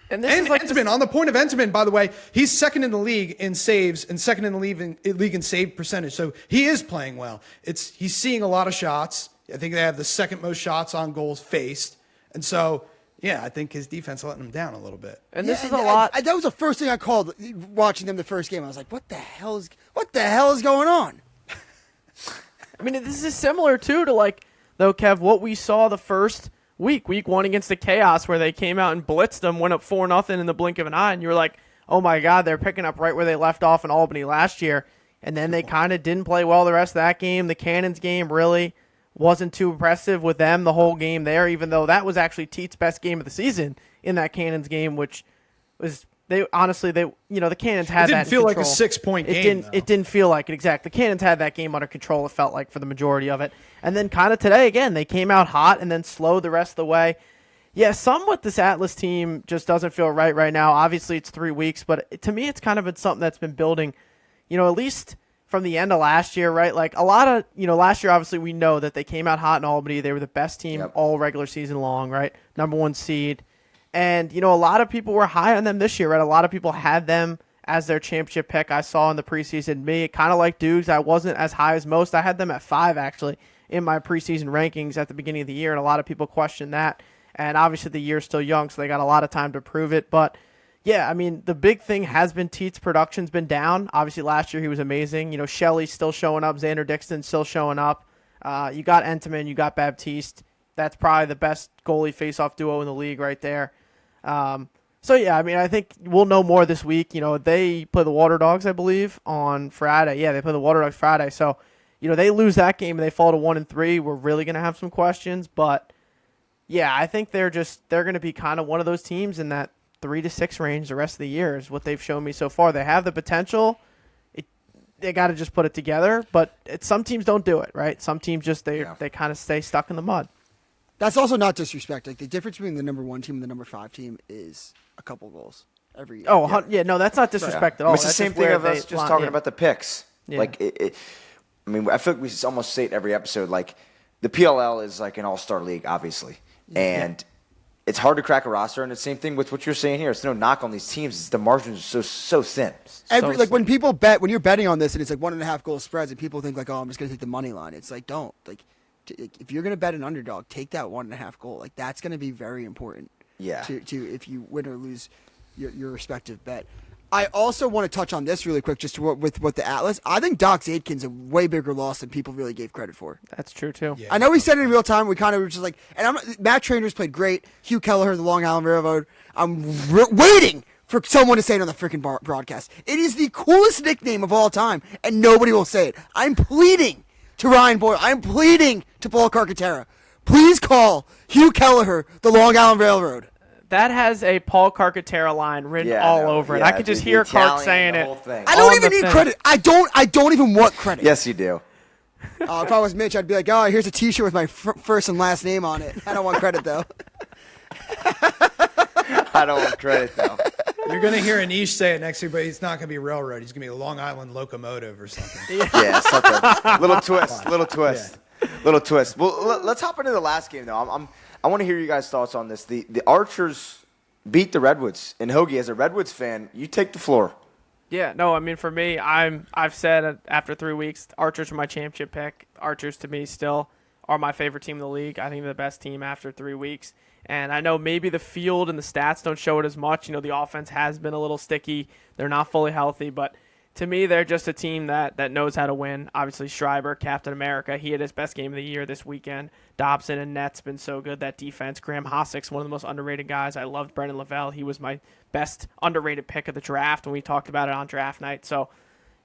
S4: and this is like
S3: Entenmann, on the point of Entenmann, by the way, he's second in the league in saves and second in the league in save percentage. So he is playing well. He's seeing a lot of shots. I think they have the second most shots on goals faced, and so. Yeah, I think his defense letting him down a little bit.
S4: And this is a lot.
S2: That was the first thing I called watching them the first game. I was like, what the hell is going on?
S4: I mean, this is similar, too, to, like, though, Kev, what we saw the first week 1 against the Chaos, where they came out and blitzed them, went up 4-0 in the blink of an eye, and you were like, oh, my God, they're picking up right where they left off in Albany last year. And then they kind of didn't play well the rest of that game. The Cannons game really wasn't too impressive with them the whole game there, even though that was actually Teat's best game of the season in that Cannons game, which was the Cannons had that.
S3: It didn't feel like a 6-point game.
S4: It didn't feel like it, exactly. The Cannons had that game under control, it felt like, for the majority of it. And then kind of today, again, they came out hot and then slowed the rest of the way. Yeah, some with this Atlas team just doesn't feel right now. Obviously, it's 3 weeks, but to me, it's kind of been something that's been building, at least from the end of last year, right? Like a lot of, last year, obviously, we know that they came out hot in Albany. They were the best team all regular season long, right? Number 1 seed. And, a lot of people were high on them this year, right? A lot of people had them as their championship pick. I saw in the preseason. Me, kind of like Dukes, I wasn't as high as most. I had them at 5, actually, in my preseason rankings at the beginning of the year, and a lot of people questioned that. And obviously the year's still young, so they got a lot of time to prove it. But yeah, I mean, the big thing has been Teat's production's been down. Obviously last year he was amazing. You know, Shelley's still showing up, Xander Dixon's still showing up. You got 𝐓𝐇𝐄, you got Baptiste. That's probably the best goalie face-off duo in the league right there. So, yeah, I mean, I think we'll know more this week. You know, they play the Waterdogs, I believe, on Friday. Yeah, they play the Waterdogs Friday. So, you know, they lose that game and they fall to 1-3. We're really going to have some questions. But, yeah, I think they're going to be kind of one of those teams in that 3 to 6 range the rest of the year is what they've shown me so far. They have the potential. They got to just put it together. But some teams don't do it, right? Some teams just they kind of stay stuck in the mud.
S2: That's also not disrespect. Like, the difference between the number 1 team and the number 5 team is a couple goals every year.
S4: Oh, yeah, no, that's not disrespect at all.
S1: It's the same thing of us just talking about the picks.
S4: Yeah.
S1: Like, I mean, I feel like we almost say it every episode. Like, the PLL is like an all-star league, obviously. And it's hard to crack a roster. And the same thing with what you're saying here. It's no knock on these teams. It's the margins are so thin.
S2: When people bet, when you're betting on this and it's like 1.5 goal spreads and people think like, oh, I'm just going to take the money line. It's like, don't. Like, if you're going to bet an underdog, take that 1.5 goal. Like, that's going to be very important.
S1: Yeah.
S2: To if you win or lose your respective bet. I also want to touch on this really quick, just with the Atlas. I think Doc Aitken's a way bigger loss than people really gave credit for.
S4: That's true too.
S2: Yeah. I know we said it in real time. We kind of were just like, Matt Trainor's played great. 𝐓𝐇𝐄 𝐋𝐀𝐂𝐑𝐿, the Long Island Railroad. I'm waiting for someone to say it on the freaking broadcast. It is the coolest nickname of all time, and nobody will say it. I'm pleading to Ryan Boyle. I'm pleading to Paul Carcaterra. Please call 𝐓𝐇𝐄 𝐋𝐀𝐂𝐑𝐿 the Long Island Railroad.
S4: That has a Paul Carcaterra line written all over it. I could just hear Clark saying it.
S2: I don't even need credit. I don't even want credit.
S1: Yes, you do.
S2: If I was Mitch, I'd be like, oh, here's a T-shirt with my first and last name on it. I don't want credit, though.
S1: I don't want credit, though.
S3: You're going to hear Anish say it next week, but he's not going to be railroad. He's going to be a Long Island locomotive or something.
S1: Yeah, something. Little twist. Well, let's hop into the last game, though. I want to hear you guys' thoughts on this. The Archers beat the Redwoods. And Hoagie, as a Redwoods fan, you take the floor.
S4: Yeah, no, I mean, for me, I've said after 3 weeks, Archers are my championship pick. Archers, to me, still are my favorite team in the league. I think they're the best team after 3 weeks. And I know maybe the field and the stats don't show it as much. You know, the offense has been a little sticky. They're not fully healthy, but to me, they're just a team that knows how to win. Obviously, Schreiber, Captain America, he had his best game of the year this weekend. Dobson and Net's been so good. That defense, Graham Hossack's one of the most underrated guys. I loved Brendan Lavelle. He was my best underrated pick of the draft when we talked about it on draft night. So,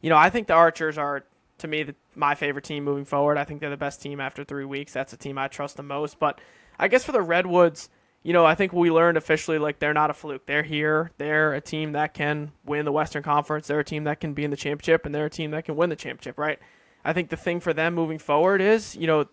S4: you know, I think the Archers are, to me, my favorite team moving forward. I think they're the best team after 3 weeks. That's the team I trust the most. But I guess for the Redwoods, you know, I think we learned officially, like, they're not a fluke. They're here. They're a team that can win the Western Conference. They're a team that can be in the championship, and they're a team that can win the championship, right? I think the thing for them moving forward is, you know,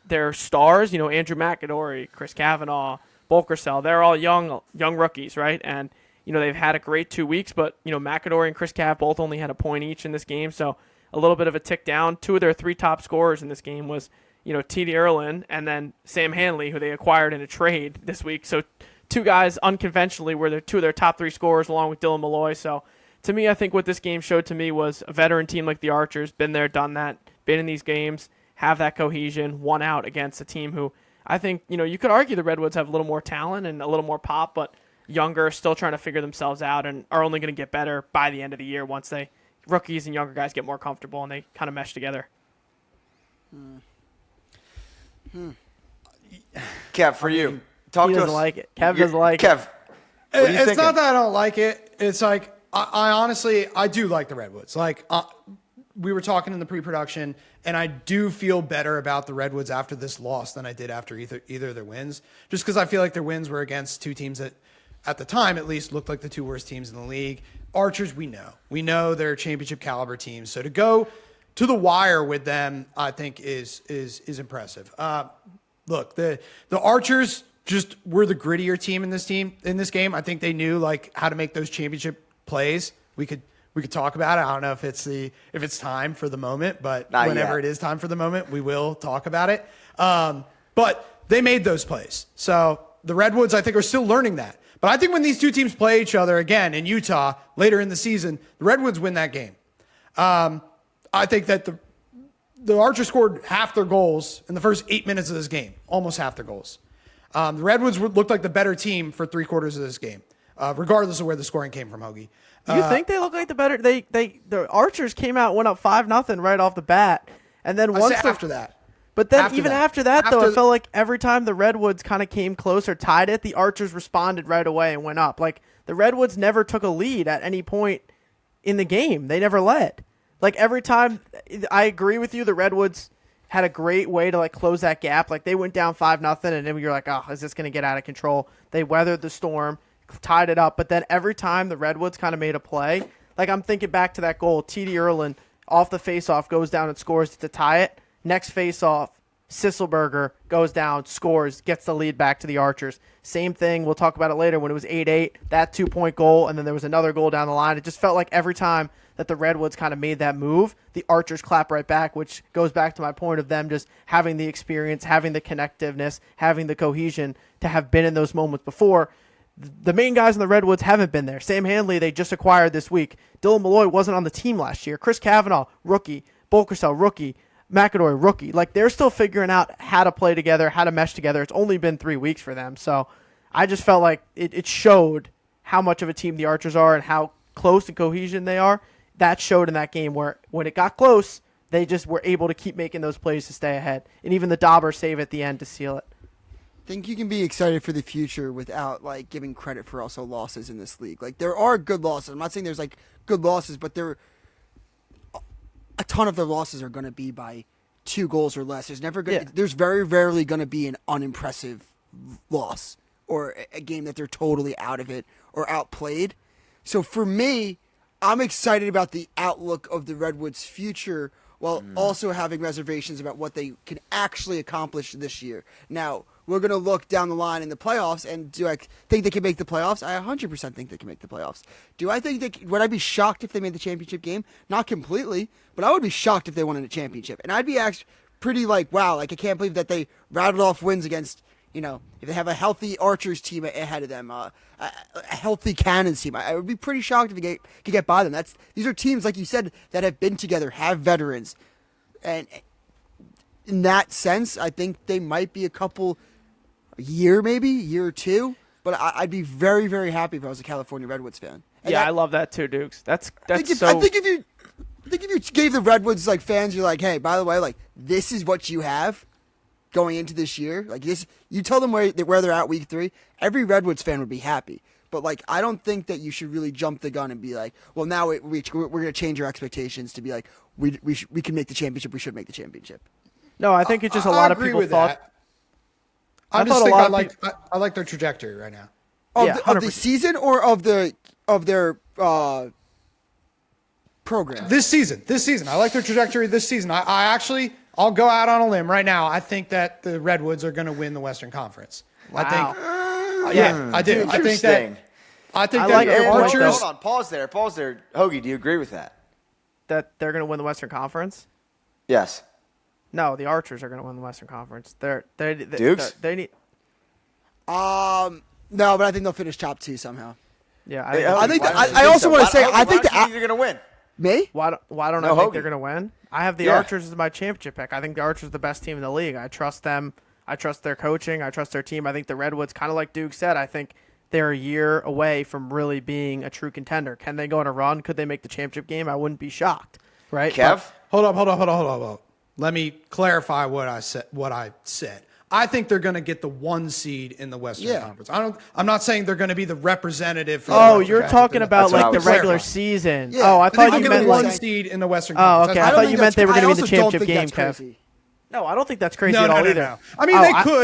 S4: their stars, you know, Andrew McAdory, Chris Kavanaugh, Bolkersell, they're all young rookies, right? And, you know, they've had a great 2 weeks, but, you know, McAdory and Chris Cav both only had a point each in this game, so a little bit of a tick down. 2 of their 3 top scorers in this game was, you know, T.D. Erlin and then Sam Hanley, who they acquired in a trade this week. So 2 guys unconventionally were 2 of their top 3 scorers along with Dylan Malloy. So to me, I think what this game showed to me was a veteran team like the Archers, been there, done that, been in these games, have that cohesion, won out against a team who I think, you know, you could argue the Redwoods have a little more talent and a little more pop, but younger, still trying to figure themselves out and are only going to get better by the end of the year once rookies and younger guys get more comfortable and they kind of mesh together.
S1: Kev, for you, talk
S4: he
S1: to us.
S4: Doesn't like it. Kev doesn't like it.
S1: Kev, what are you
S3: It's
S1: thinking?
S3: not that I don't like it. It's like, I honestly, I do like the Redwoods. Like, we were talking in the pre-production, and I do feel better about the Redwoods after this loss than I did after either of their wins. Just because I feel like their wins were against 2 teams that, at the time at least, looked like the 2 worst teams in the league. Archers, we know they're championship caliber teams. So to go to the wire with them, I think is impressive. Look, the Archers just were the grittier team in this game. I think they knew like how to make those championship plays. We could talk about it. I don't know if it's time for the moment, but
S1: Not
S3: whenever
S1: yet.
S3: it is time for the moment, we will talk about it. But they made those plays. So the Redwoods, I think, are still learning that. But I think when these 2 teams play each other again in Utah later in the season, the Redwoods win that game. I think that the Archers scored half their goals in the first 8 minutes of this game, almost half their goals. The Redwoods looked like the better team for 3/4 of this game, regardless of where the scoring came from, Hoagie.
S4: You think they look like the better? The Archers came out, went up 5-0 right off the bat, and then
S3: after that.
S4: But then
S3: After
S4: though, I felt like every time the Redwoods kind of came closer, tied it, the Archers responded right away and went up. Like the Redwoods never took a lead at any point in the game. They never led. Like every time, I agree with you. The Redwoods had a great way to like close that gap. Like they went down 5-0, and then you're like, oh, is this going to get out of control? They weathered the storm, tied it up. But then every time the Redwoods kind of made a play, like I'm thinking back to that goal, T.D. Erlin off the faceoff goes down and scores to tie it. Next faceoff, Sisselberger goes down, scores, gets the lead back to the Archers. Same thing, we'll talk about it later when it was 8-8, that 2-point goal, and then there was another goal down the line. It just felt like every time that the Redwoods kind of made that move, the Archers clap right back, which goes back to my point of them just having the experience, having the connectiveness, having the cohesion to have been in those moments before. The main guys in the Redwoods haven't been there. Sam Handley, they just acquired this week. Dylan Malloy wasn't on the team last year. Chris Kavanaugh, rookie. Bolkersell, rookie. McAdoy, rookie. Like, they're still figuring out how to play together, how to mesh together. It's only been 3 weeks for them. So I just felt like it showed how much of a team the Archers are and how close and cohesion they are. That showed in that game where when it got close, they just were able to keep making those plays to stay ahead. And even the Dauber save at the end to seal it.
S2: I think you can be excited for the future without like giving credit for also losses in this league. Like there are good losses. I'm not saying there's like good losses, but a ton of the losses are going to be by 2 goals or less. There's very rarely going to be an unimpressive loss or a game that they're totally out of it or outplayed. So for me, I'm excited about the outlook of the Redwoods' future while also having reservations about what they can actually accomplish this year. Now, we're going to look down the line in the playoffs, and do I think they can make the playoffs? I 100% think they can make the playoffs. Do I think would I be shocked if they made the championship game? Not completely, but I would be shocked if they won in a championship. And I'd be actually pretty like, wow, like I can't believe that they rattled off wins against, if they have a healthy Archers team ahead of them, a healthy Cannons team. I would be pretty shocked if they could get by them. These are teams, like you said, that have been together, have veterans. And in that sense, I think they might be a year or two, but I'd be very, very happy if I was a California Redwoods fan. And
S4: I love that too, Dukes.
S2: I think if you gave the Redwoods like fans, you're like, hey, by the way, like this is what you have going into this year. Like this, you tell them where they're at week 3. Every Redwoods fan would be happy. But like, I don't think that you should really jump the gun and be like, well, now we're going to change our expectations to be like, we can make the championship. We should make the championship.
S4: No, I think it's just a lot of people thought.
S3: That. I like their trajectory right now.
S2: Of the season or of their program?
S3: This season. I like their trajectory this season. I'll go out on a limb right now. I think that the Redwoods are going to win the Western Conference.
S4: Wow.
S3: I think, I do.
S1: Interesting.
S3: I think
S4: like
S3: that
S4: your
S3: the
S4: point,
S3: Archers.
S4: though.
S1: Hold on, pause there. Hoagie, do you agree with that?
S4: That they're going to win the Western Conference?
S1: Yes.
S4: No, the Archers are going to win the Western Conference.
S1: Dukes?
S4: They need.
S2: No, but I think they'll finish top 2 somehow.
S4: Yeah,
S2: I also want to say I think
S1: they're going to win.
S2: Me?
S4: Why don't I think they're going to win? I have the Archers as my championship pick. I think the Archers are the best team in the league. I trust them. I trust their coaching. I trust their team. I think the Redwoods, kind of like Duke said, I think they're a year away from really being a true contender. Can they go on a run? Could they make the championship game? I wouldn't be shocked. Right?
S1: Kev?
S3: Hold up. Let me clarify what I said. I think they're going to get the 1 seed in the Western Conference. I'm not saying they're going to be the representative. For
S4: you're talking about like the regular season.
S2: Yeah.
S4: I thought you meant
S3: 1 seed in the Western Conference.
S4: Okay. I thought you meant they were going to be the championship game, Kev. No, I don't think that's crazy at all either.
S3: No. I mean,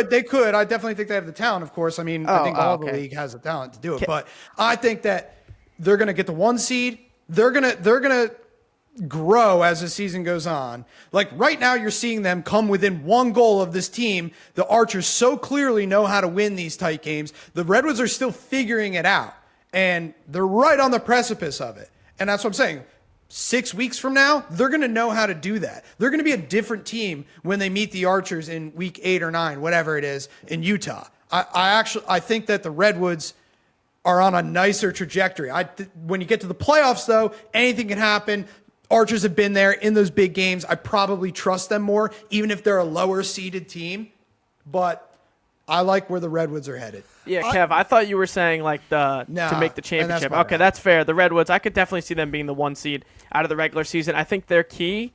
S3: they could. I definitely think they have the talent, of course. I mean, I think all the league has the talent to do it. But I think that they're going to get the 1 seed. They're going to grow as the season goes on. Like right now, you're seeing them come within 1 goal of this team. The Archers so clearly know how to win these tight games. The Redwoods are still figuring it out, and they're right on the precipice of it. And that's what I'm saying. 6 weeks from now, they're going to know how to do that. They're going to be a different team when they meet the Archers in week 8 or 9, whatever it is, in Utah. I think that the Redwoods are on a nicer trajectory. When you get to the playoffs, though, anything can happen. Archers have been there in those big games. I probably trust them more, even if they're a lower seeded team. But I like where the Redwoods are headed.
S4: Yeah, Kev, I thought you were saying like to make the championship. Okay, that's fair. The Redwoods, I could definitely see them being the 1 seed out of the regular season. I think their key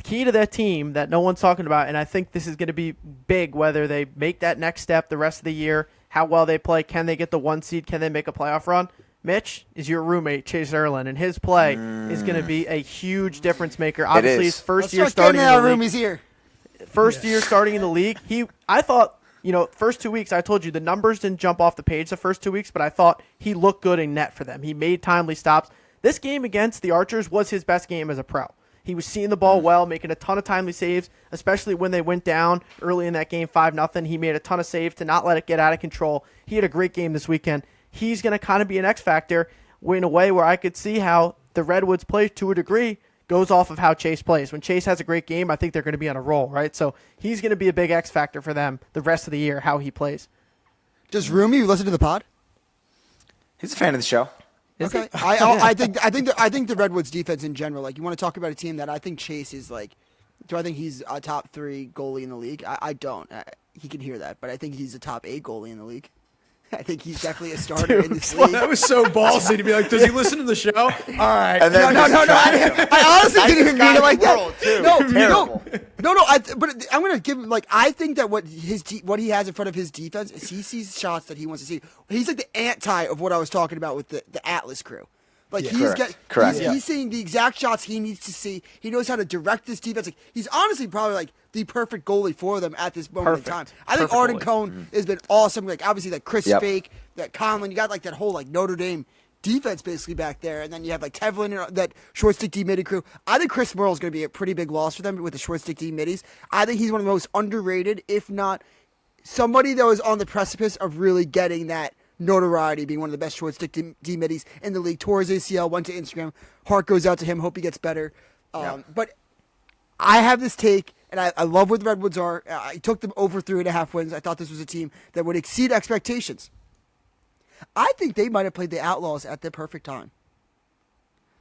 S4: to that team that no one's talking about, and I think this is going to be big, whether they make that next step the rest of the year, how well they play, can they get the 1 seed, can they make a playoff run? Mitch is your roommate, Chase Erlin, and his play is going to be a huge difference maker. Obviously, his first year starting in the league.
S2: He's here.
S4: First year starting in the league, I thought, first 2 weeks, I told you the numbers didn't jump off the page the first 2 weeks, but I thought he looked good in net for them. He made timely stops. This game against the Archers was his best game as a pro. He was seeing the ball well, making a ton of timely saves, especially when they went down early in that game 5-0. He made a ton of saves to not let it get out of control. He had a great game this weekend. He's going to kind of be an X factor in a way where I could see how the Redwoods play to a degree goes off of how Chase plays. When Chase has a great game, I think they're going to be on a roll, right? So he's going to be a big X factor for them the rest of the year, how he plays.
S2: Does Rumi listen to the pod?
S1: He's a fan of the show.
S2: Okay, I think the Redwoods defense in general. Like, you want to talk about a team that I think Chase is like. Do I think he's a top 3 goalie in the league? I don't. He can hear that, but I think he's a top 8 goalie in the league. I think he's definitely a starter in this league.
S3: That was so ballsy to be like, does he listen to the show? All right.
S1: And then
S2: No. I honestly didn't even mean it like that.
S1: Terrible.
S2: No. But I'm gonna give him I think that what he has in front of his defense is he sees shots that he wants to see. He's like the anti of what I was talking about with the Atlas crew. Like
S1: Correct.
S2: He's seeing the exact shots he needs to see. He knows how to direct this defense. Like, he's honestly probably like the perfect goalie for them at this moment in time. I think Arden Cohn has been awesome. Like, obviously that Chris Fake, that Conlon, you got like that whole like Notre Dame defense basically back there, and then you have like Tevlin and that short stick D midi crew. I think Chris Merle is going to be a pretty big loss for them with the short stick D middies. I think he's one of the most underrated, if not somebody that was on the precipice of really getting that notoriety, being one of the best short stick D middies in the league. Tore his ACL, went to Instagram. Heart goes out to him. Hope he gets better. But I have this take, and I love where the Redwoods are. I took them over 3.5 wins. I thought this was a team that would exceed expectations. I think they might have played the Outlaws at the perfect time.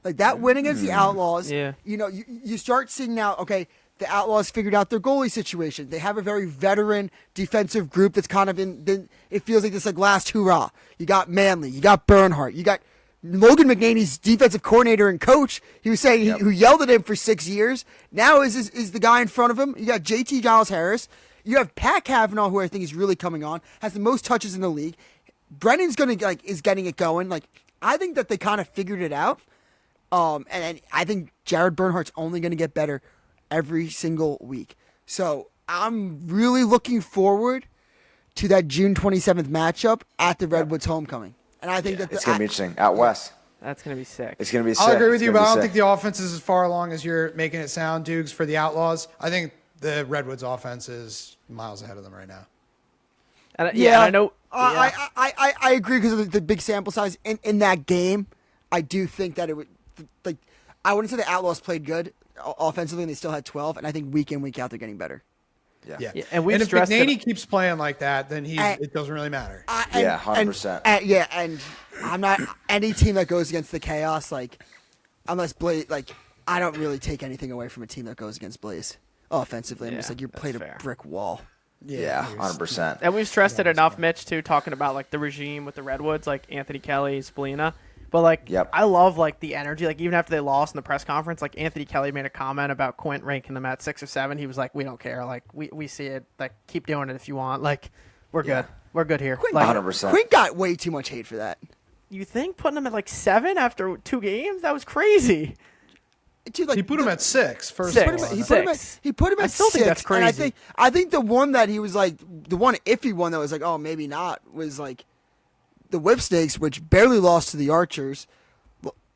S2: Like, that win against the Outlaws, you start seeing now, okay, the Outlaws figured out their goalie situation. They have a very veteran defensive group that's kind of it feels like this like last hurrah. You got Manley, you got Bernhardt, you got Logan McNaney's defensive coordinator and coach. He was saying who yelled at him for 6 years. Now is the guy in front of him. You got JT Giles Harris. You have Pat Cavanaugh, who I think is really coming on, has the most touches in the league. Brennan's is getting it going. Like, I think that they kind of figured it out. And I think Jared Bernhardt's only going to get better every single week. So I'm really looking forward to that June 27th matchup at the Redwoods homecoming. And I think that
S1: it's going to be interesting out west.
S4: That's going to be sick.
S1: It's going to be sick.
S3: I'll agree with you, but I don't think the offense is as far along as you're making it sound, Dukes, for the Outlaws. I think the Redwoods offense is miles ahead of them right now.
S4: And I know.
S2: I agree because of the big sample size in that game. I do think that it would I wouldn't say the Outlaws played good offensively, and they still had 12. And I think week in, week out, they're getting better.
S4: Yeah.
S3: And if McNaney keeps playing like that, then it doesn't really matter.
S1: 100%.
S2: And I'm not any team that goes against the chaos, unless Blaze, I don't really take anything away from a team that goes against Blaze offensively. I'm just like, you played a brick wall.
S1: Yeah, 100%.
S4: And we've stressed it enough, Mitch, too, talking about the regime with the Redwoods, like Anthony Kelly, Spalina. But I love the energy. Even after they lost in the press conference, Anthony Kelly made a comment about Quint ranking them at 6 or 7. He was like, "We don't care. We see it. Keep doing it if you want. We're good. We're good here."
S1: 100%.
S2: Quint got way too much hate for that.
S4: You think putting them at 7 after 2 games? That was crazy.
S3: Dude, he put him at 6 first.
S2: He put him at 6.
S4: I still think that's crazy.
S2: And I think the one that he was the one iffy one that was oh, maybe not, was the Whipsnakes, which barely lost to the Archers,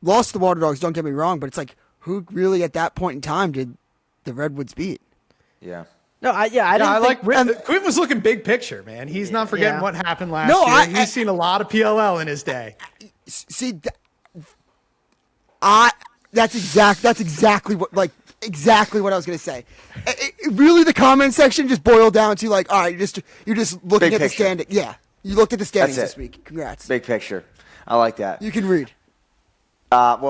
S2: lost to the Waterdogs, don't get me wrong, but it's who really at that point in time did the Redwoods beat?
S1: Yeah.
S4: No, I didn't think...
S3: Quinn was looking big picture, man. He's not forgetting what happened last year. He's seen a lot of PLL in his day.
S2: See, that's exactly what I was gonna say. Really, the comment section just boiled down to all right, you're just looking at the standing. Yeah, you looked at the standings this week. Congrats.
S1: Big picture. I like that.
S2: You can read.
S1: Not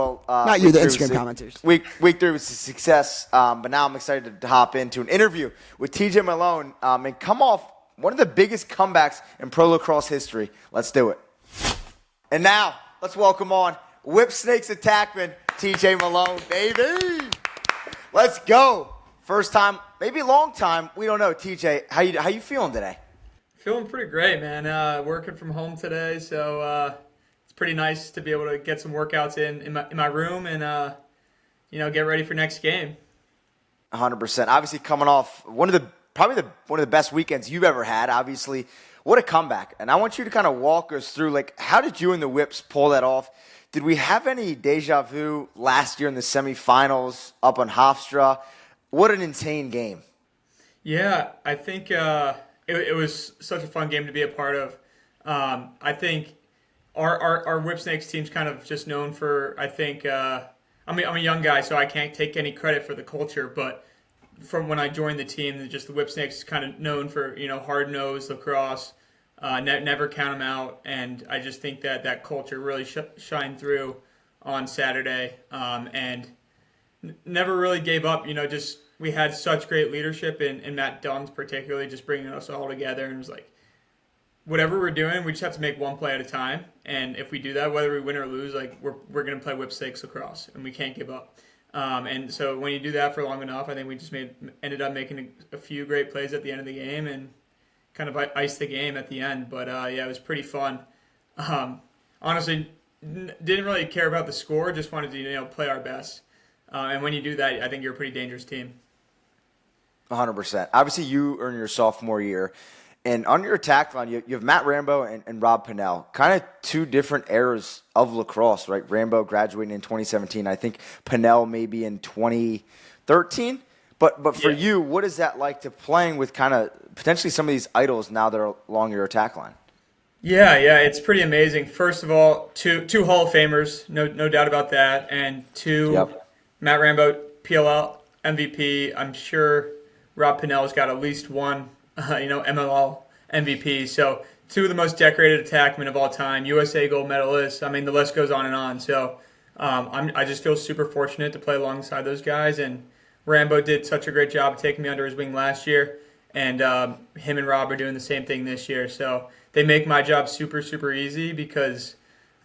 S2: you, the Instagram commenters.
S1: Week 3 was a success, but now I'm excited to hop into an interview with TJ Malone and come off one of the biggest comebacks in pro lacrosse history. Let's do it. And now, let's welcome on Whipsnakes attackman, TJ Malone, baby. Let's go. First time, maybe long time, we don't know. TJ, how you feeling today?
S5: Feeling pretty great, man. Working from home today, so it's pretty nice to be able to get some workouts in my room and get ready for next game.
S1: 100%. Obviously, coming off one of the best weekends you've ever had. Obviously, what a comeback! And I want you to kind of walk us through, like, how did you and the Whips pull that off? Did we have any deja vu last year in the semifinals up on Hofstra? What an insane game!
S5: Yeah, I think it was such a fun game to be a part of. I think our Whipsnakes team's kind of just known for, I think, I'm a young guy, so I can't take any credit for the culture, but from when I joined the team, the Whipsnakes is kind of known for, hard-nosed lacrosse, never count them out, and I just think that culture really shined through on Saturday, and never really gave up. We had such great leadership in Matt Dunn's particularly, just bringing us all together, and it was like, whatever we're doing, we just have to make one play at a time. And if we do that, whether we win or lose, like we're going to play Whipsnakes lacrosse, and we can't give up. And so when you do that for long enough, I think we just ended up making a few great plays at the end of the game and kind of iced the game at the end. But it was pretty fun. Honestly, didn't really care about the score, just wanted to play our best. And when you do that, I think you're a pretty dangerous team.
S1: 100%. Obviously, you earn your sophomore year. And on your attack line, you have Matt Rambo and Rob Pennell, kind of two different eras of lacrosse, right? Rambo graduating in 2017. I think Pennell maybe in 2013. But for you, what is that like to playing with kind of potentially some of these idols now that are along your attack line?
S5: Yeah, it's pretty amazing. First of all, two Hall of Famers, no doubt about that, and two Matt Rambo, PLL MVP. I'm sure Rob Pennell's got at least one. MLL MVP. So two of the most decorated attackmen of all time, USA gold medalists. I mean, the list goes on and on. So I just feel super fortunate to play alongside those guys. And Rambo did such a great job of taking me under his wing last year. And him and Rob are doing the same thing this year. So they make my job super, super easy because,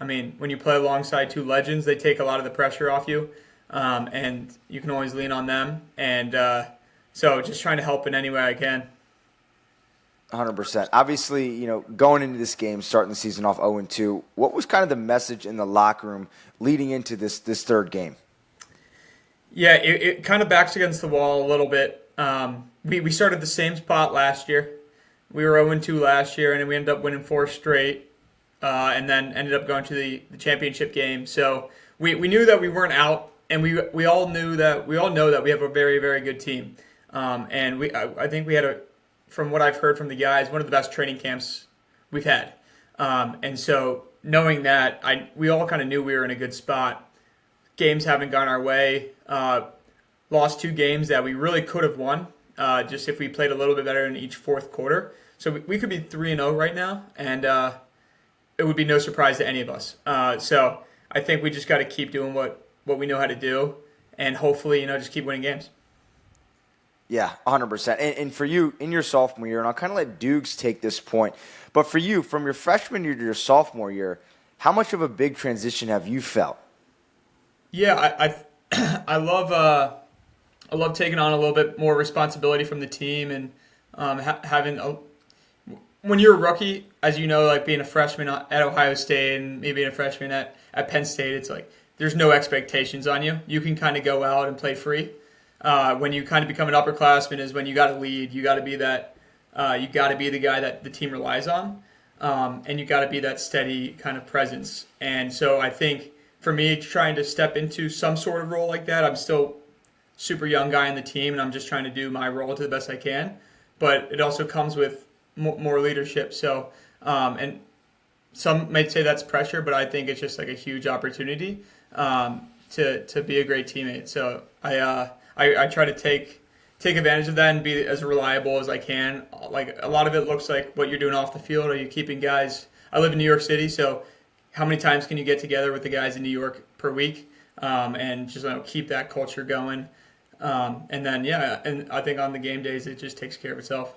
S5: I mean, when you play alongside two legends, they take a lot of the pressure off you. And you can always lean on them. And so just trying to help in any way I can.
S1: 100%. Obviously, going into this game, starting the season off 0-2, what was kind of the message in the locker room leading into this third game?
S5: Yeah, it kind of backs against the wall a little bit. We started the same spot last year. We were 0-2 last year, and then we ended up winning 4 straight, and then ended up going to the championship game. So we knew that we weren't out, and we all know that we have a very, very good team. And I think we had from what I've heard from the guys, one of the best training camps we've had. And so knowing that, we all kind of knew we were in a good spot. Games haven't gone our way. Lost 2 games that we really could have won, just if we played a little bit better in each fourth quarter. So we could be 3-0 right now, and it would be no surprise to any of us. So I think we just got to keep doing what we know how to do, and hopefully, just keep winning games.
S1: Yeah, 100%. And for you, in your sophomore year, and I'll kind of let Dukes take this point, but for you, from your freshman year to your sophomore year, how much of a big transition have you felt?
S5: Yeah, I love taking on a little bit more responsibility from the team and having when you're a rookie, as you know, like being a freshman at Ohio State and maybe being a freshman at Penn State, it's like there's no expectations on you. You can kind of go out and play free. When you kind of become an upperclassman is when you got to lead. You got to be that. You got to be the guy that the team relies on, and you got to be that steady kind of presence. And so I think for me, trying to step into some sort of role like that, I'm still super young guy in the team, and I'm just trying to do my role to the best I can. But it also comes with more leadership. So, and some might say that's pressure, but I think it's just like a huge opportunity to be a great teammate. So I try to take advantage of that and be as reliable as I can. Like a lot of it looks like what you're doing off the field. Are you keeping guys? I live in New York City, so how many times can you get together with the guys in New York per week and just keep that culture going? And then and I think on the game days it just takes care of itself.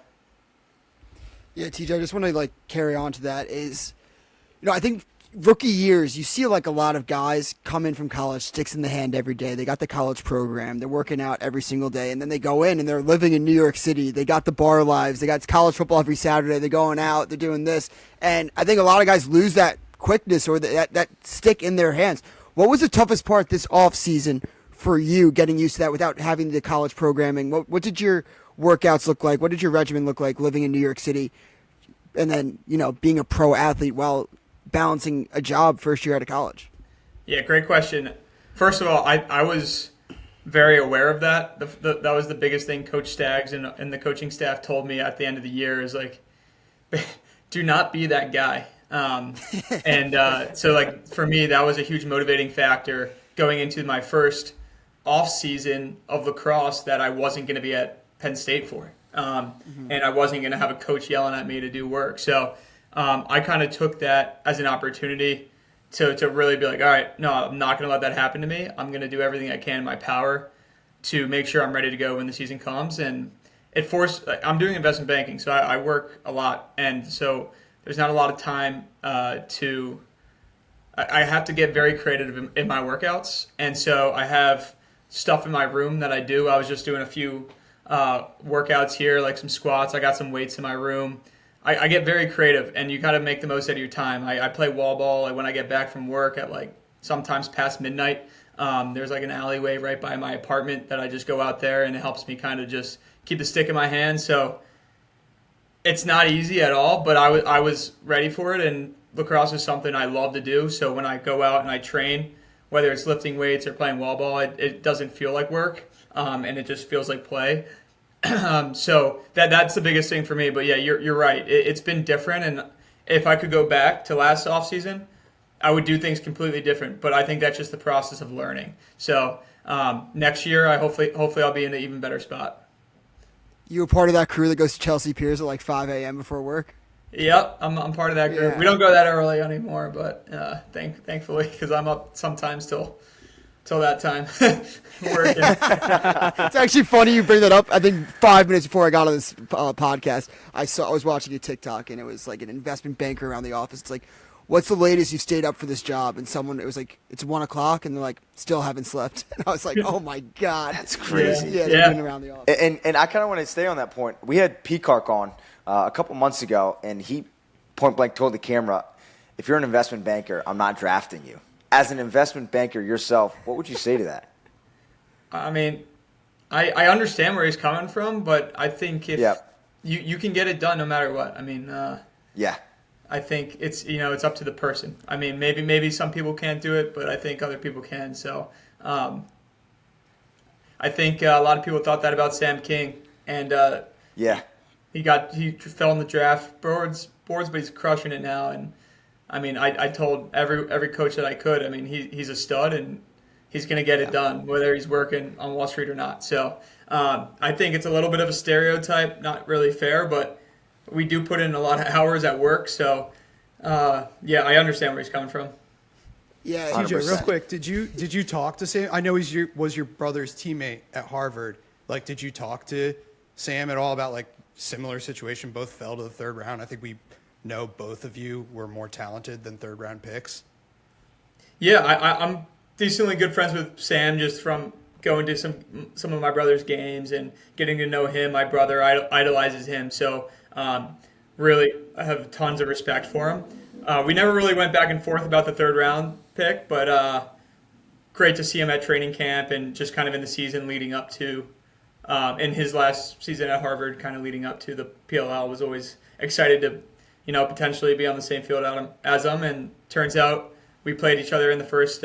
S2: Yeah, TJ, I just want to carry on to that is, I think rookie years, you see like a lot of guys come in from college, sticks in the hand every day. They got the college program. They're working out every single day. And then they go in and they're living in New York City. They got the bar lives. They got college football every Saturday. They're going out. They're doing this. And I think a lot of guys lose that quickness or that stick in their hands. What was the toughest part this off season for you getting used to that without having the college programming? What did your workouts look like? What did your regimen look like living in New York City? And then, being a pro athlete while balancing a job first year out of college?
S5: Yeah, great question. First of all, I was very aware of that. That was the biggest thing Coach Staggs and the coaching staff told me at the end of the year is do not be that guy. So for me, that was a huge motivating factor going into my first off season of lacrosse that I wasn't going to be at Penn State for. And I wasn't going to have a coach yelling at me to do work. So I kind of took that as an opportunity to really be like, all right, no, I'm not going to let that happen to me. I'm going to do everything I can in my power to make sure I'm ready to go when the season comes. And I'm doing investment banking, so I work a lot. And so there's not a lot of time I have to get very creative in my workouts. And so I have stuff in my room that I do. I was just doing a few workouts here, like some squats. I got some weights in my room. I get very creative, and you got to make the most out of your time. I play wall ball when I get back from work at sometimes past midnight. There's an alleyway right by my apartment that I just go out there, and it helps me kind of just keep the stick in my hand. So it's not easy at all, but I was ready for it, and lacrosse is something I love to do. So when I go out and I train, whether it's lifting weights or playing wall ball, it doesn't feel like work, and it just feels like play. So that's the biggest thing for me. But yeah, you're right. It's been different, and if I could go back to last off season, I would do things completely different. But I think that's just the process of learning. So next year, hopefully I'll be in an even better spot.
S2: You were part of that crew that goes to Chelsea Piers at 5 a.m. before work?
S5: Yep, I'm part of that group.
S2: Yeah.
S5: We don't go that early anymore, but thankfully, because I'm up sometimes till that time working.
S2: It's actually funny you bring that up. I think 5 minutes before I got on this podcast, I was watching a TikTok, and it was an investment banker around the office. It's what's the latest you stayed up for this job? And it was it's 1 o'clock, and they're still haven't slept. And I was like, oh my God.
S1: That's crazy.
S2: Yeah, they're been around the office.
S1: And I kind of want to stay on that point. We had Pehlke on a couple months ago, and he point blank told the camera, if you're an investment banker, I'm not drafting you. As an investment banker yourself, what would you say to that?
S5: I mean, I understand where he's coming from, but I think if you can get it done no matter what. I mean, I think it's up to the person. I mean, maybe some people can't do it, but I think other people can. So I think a lot of people thought that about Sam King, and he fell in the draft boards, but he's crushing it now. And I mean, I told every coach that I could. I mean, he's a stud, and he's going to get it done, whether he's working on Wall Street or not. So I think it's a little bit of a stereotype, not really fair, but we do put in a lot of hours at work. So I understand where he's coming from.
S2: Yeah,
S3: TJ, real quick, did you talk to Sam? I know he was your brother's teammate at Harvard. Did you talk to Sam at all about similar situation? Both fell to the third round. I think we know both of you were more talented than third round picks.
S5: Yeah, I'm decently good friends with Sam just from going to some of my brother's games and getting to know him. My brother idolizes him, so really I have tons of respect for him. We never really went back and forth about the third round pick, but great to see him at training camp and just kind of in the season leading up to, in his last season at Harvard, kind of leading up to the PLL. Was always excited to, potentially be on the same field as him, and turns out we played each other in the first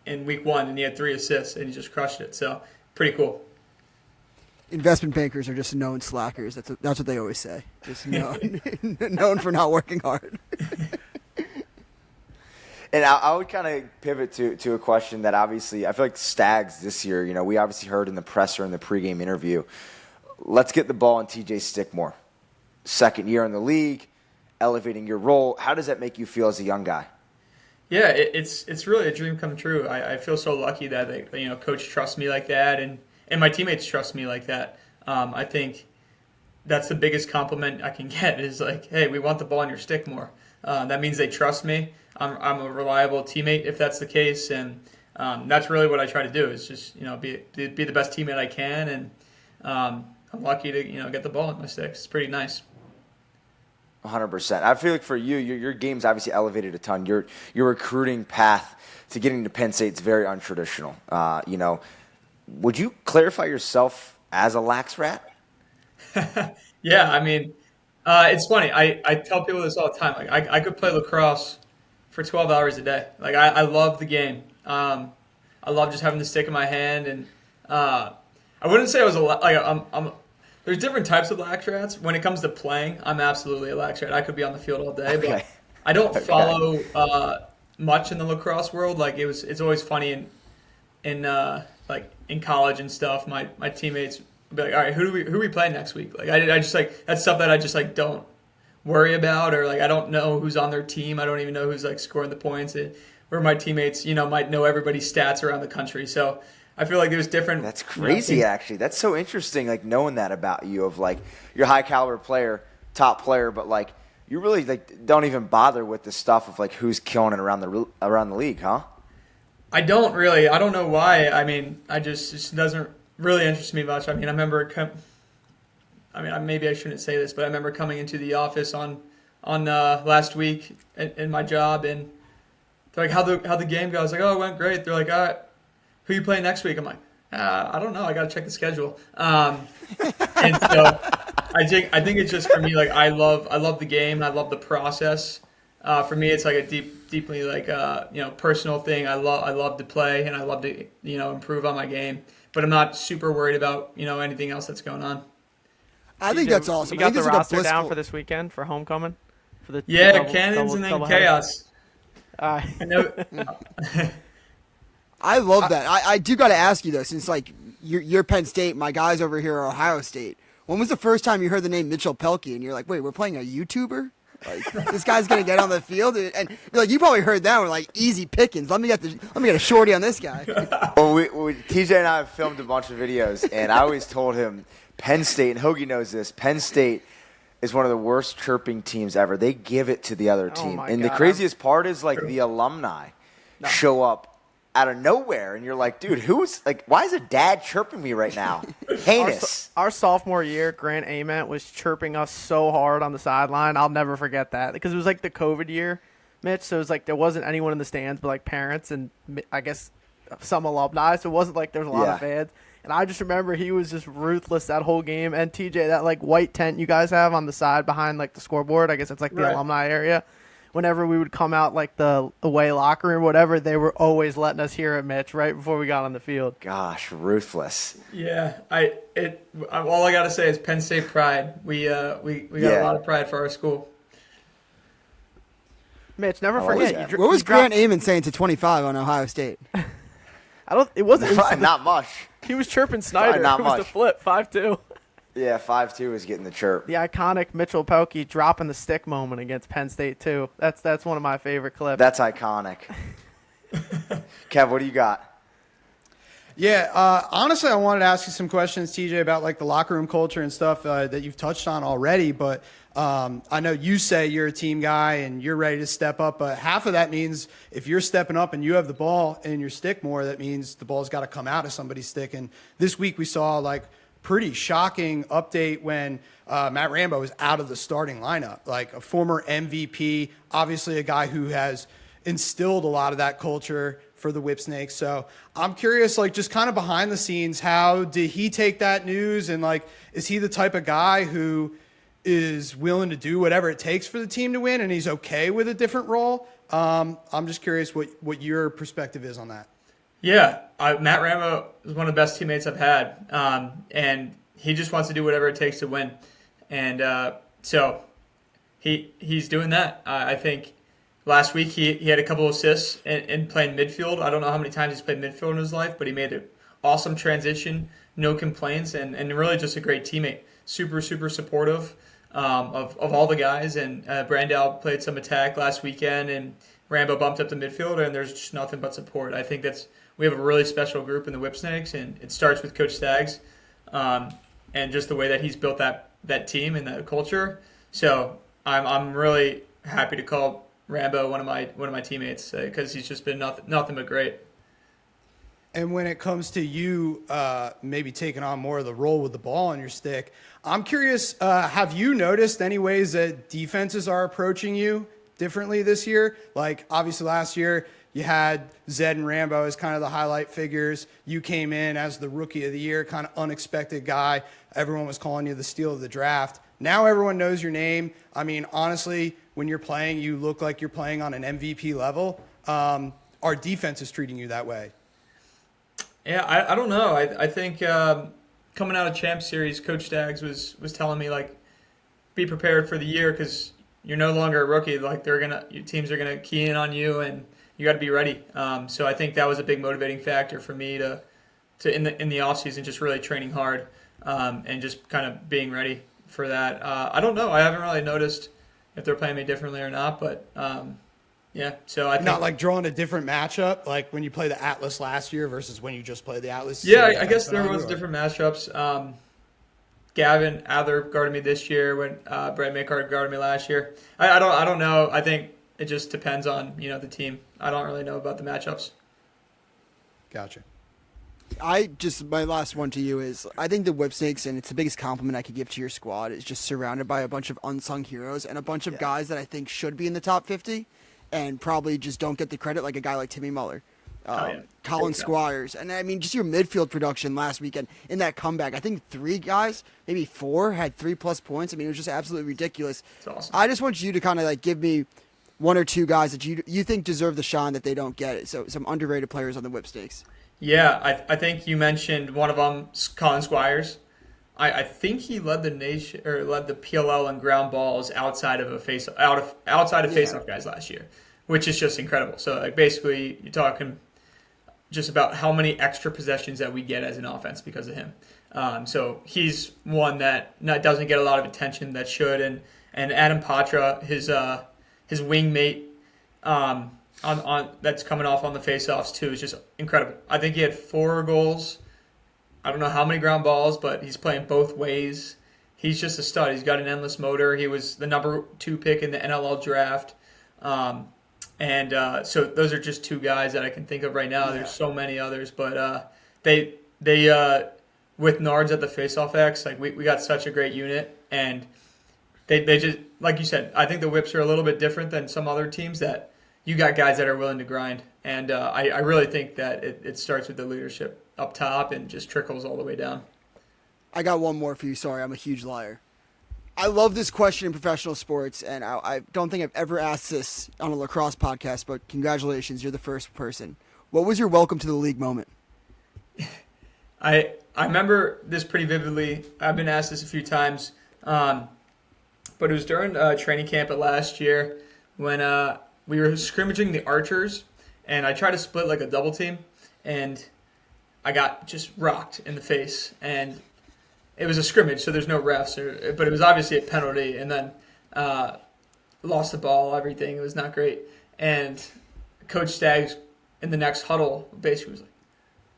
S5: in week 1, and he had 3 assists, and he just crushed it. So pretty cool.
S2: Investment bankers are just known slackers. That's what they always say. Just known for not working hard.
S1: And I would kind of pivot to a question that obviously I feel like Staggs this year, we obviously heard in the presser in the pregame interview, let's get the ball in TJ's stick more. Second year in the league, elevating your role. How does that make you feel as a young guy?
S5: Yeah, it's really a dream come true. I feel so lucky that coach trusts me like that, and my teammates trust me like that. I think that's the biggest compliment I can get is like, hey, we want the ball on your stick more. That means they trust me. I'm a reliable teammate if that's the case, and that's really what I try to do is just be the best teammate I can, and I'm lucky to get the ball on my stick. It's pretty nice.
S1: 100%. I feel like for you, your game's obviously elevated a ton. Your recruiting path to getting to Penn State is very untraditional. Would you clarify yourself as a lax rat?
S5: Yeah, I mean, it's funny. I tell people this all the time. Like, I could play lacrosse for 12 hours a day. Like, I love the game. I love just having the stick in my hand, and I wouldn't say I was there's different types of lax rats. When it comes to playing, I'm absolutely a lax rat. I could be on the field all day, but I don't follow much in the lacrosse world. Like, it's always funny in college and stuff. My teammates would be like, all right, who we playing next week? Like, I just like that's stuff that I just like don't worry about, or like I don't know who's on their team. I don't even know who's like scoring the points. Where my teammates, might know everybody's stats around the country. So I feel like there's different.
S1: That's crazy, actually. That's so interesting, like knowing that about you, of like you're a high caliber player, top player, but like you really like don't even bother with the stuff of like who's killing it around the league, huh?
S5: I don't really. I don't know why. I mean, it just doesn't really interest me much. I mean, I remember. Maybe I shouldn't say this, but I remember coming into the office on last week in my job, and they're like, how the game goes. Like, oh, it went great. They're like, all right, who you playing next week? I'm like, I don't know. I got to check the schedule. And so I think it's just for me, like I love the game. I love the process. For me, it's like a deeply like personal thing. I love to play, and I love to improve on my game. But I'm not super worried about anything else that's going on.
S2: I think that's awesome.
S4: You got the
S2: like
S4: roster down for this weekend for homecoming? For the
S5: Cannons and then Chaos. I know.
S2: I love that. I do got to ask you though, since like you're Penn State, my guys over here are Ohio State. When was the first time you heard the name Mitchell Pehlke and you're like, wait, we're playing a YouTuber? Like this guy's gonna get on the field, and you're like, you probably heard that one, like easy pickings. Let me get a shorty on this guy.
S1: Well, TJ and I have filmed a bunch of videos, and I always told him Penn State, and Hoagie knows this. Penn State is one of the worst chirping teams ever. They give it to the other team, and the craziest part is like the alumni show up out of nowhere, and you're like, dude, why is a dad chirping me right now? Heinous.
S4: Our sophomore year, Grant Ament was chirping us so hard on the sideline. I'll never forget that because it was like the COVID year, Mitch. So it was like there wasn't anyone in the stands but like parents and I guess some alumni. So it wasn't like there was a lot of fans. And I just remember he was just ruthless that whole game. And TJ, that like white tent you guys have on the side behind like the scoreboard, I guess it's like the alumni area. Whenever we would come out like the away locker room, whatever, they were always letting us hear it, Mitch, right before we got on the field.
S1: Gosh, ruthless.
S5: Yeah, all I gotta say is Penn State pride. We got a lot of pride for our school.
S4: Mitch, never forget.
S2: What was Grant Ament saying to 25 on Ohio State?
S4: It wasn't
S1: not much.
S4: He was chirping Snyder.
S1: Not
S4: it was
S1: much.
S4: the flip 5-2.
S1: Yeah, 5-2 is getting the chirp.
S4: The iconic Mitchell Pehlke dropping the stick moment against Penn State too. That's one of my favorite clips.
S1: That's iconic. Kev, what do you got?
S3: Yeah, honestly, I wanted to ask you some questions, TJ, about like the locker room culture and stuff that you've touched on already. But I know you say you're a team guy and you're ready to step up. But half of that means if you're stepping up and you have the ball in your stick more, that means the ball's got to come out of somebody's stick. And this week we saw like pretty shocking update when Matt Rambo was out of the starting lineup, like a former MVP, obviously a guy who has instilled a lot of that culture for the Whipsnakes. So I'm curious, like just kind of behind the scenes, how did he take that news? And like, is he the type of guy who is willing to do whatever it takes for the team to win and he's okay with a different role? I'm just curious what your perspective is on that.
S5: Yeah, Matt Rambo is one of the best teammates I've had, and he just wants to do whatever it takes to win, and so he's doing that. I think last week he had a couple of assists in playing midfield. I don't know how many times he's played midfield in his life, but he made an awesome transition, no complaints, and really just a great teammate. Super supportive of all the guys, and Brandel played some attack last weekend, and Rambo bumped up the midfielder, and there's just nothing but support. I think we have a really special group in the Whipsnakes, and it starts with Coach Staggs, and just the way that he's built that that team and that culture. So I'm really happy to call Rambo one of my teammates because he's just been nothing but great.
S3: And when it comes to you maybe taking on more of the role with the ball on your stick, I'm curious, have you noticed any ways that defenses are approaching you differently this year? Like, obviously last year you had Zed and Rambo as kind of the highlight figures. You came in as the rookie of the year, kind of unexpected guy. Everyone was calling you the steal of the draft. Now everyone knows your name. I mean, honestly, when you're playing, you look like you're playing on an MVP level. Our defense is treating you that way.
S5: Yeah, I don't know. I think coming out of Champ Series, Coach Staggs was telling me, like, be prepared for the year because you're no longer a rookie. Like, your teams are gonna key in on you, and you got to be ready. So I think that was a big motivating factor for me to in the offseason, just really training hard and just kind of being ready for that. I don't know. I haven't really noticed if they're playing me differently or not, but. Yeah, so I think
S3: not like drawing a different matchup, like when you play the Atlas last year versus when you just played the Atlas.
S5: Yeah, I guess there was different matchups. Gavin Adler guarded me this year when Brett Maycard guarded me last year. I don't know. I think it just depends on the team. I don't really know about the matchups.
S3: Gotcha.
S2: My last one to you is, I think the Whipsnakes, and it's the biggest compliment I could give to your squad, is just surrounded by a bunch of unsung heroes and a bunch of guys that I think should be in the top 50. And probably just don't get the credit, like a guy like Timmy Muller, Colin Squires. And I mean, just your midfield production last weekend in that comeback. I think 3 guys, maybe 4, had 3+ points. I mean, it was just absolutely ridiculous.
S5: It's awesome.
S2: I just want you to kind of like give me 1 or 2 guys that you think deserve the shine that they don't get. So some underrated players on the Whipsnakes.
S5: Yeah, I think you mentioned one of them, Colin Squires. I think he led the nation or led the PLL in ground balls outside of faceoff guys last year, which is just incredible. So like basically you're talking just about how many extra possessions that we get as an offense because of him. So he's one that doesn't get a lot of attention that should, and Adam Patra, his wingmate on that's coming off on the faceoffs too is just incredible. I think he had 4 goals. I don't know how many ground balls, but he's playing both ways. He's just a stud. He's got an endless motor. He was the number 2 pick in the NLL draft. So those are just 2 guys that I can think of right now. There's so many others, but they with Nards at the faceoff X, like we got such a great unit, and they just, like you said, I think the Whips are a little bit different than some other teams that you got guys that are willing to grind, and I really think that it starts with the leadership up top and just trickles all the way down.
S2: I got one more for you. Sorry, I'm a huge liar. I love this question in professional sports, and I don't think I've ever asked this on a lacrosse podcast, but congratulations, you're the first person. What was your welcome to the league moment?
S5: I remember this pretty vividly. I've been asked this a few times, but it was during training camp at last year when we were scrimmaging the Archers, and I tried to split like a double team, and I got just rocked in the face, and it was a scrimmage, so there's no refs, but it was obviously a penalty, and then lost the ball, everything. It was not great. And Coach Staggs in the next huddle basically was like,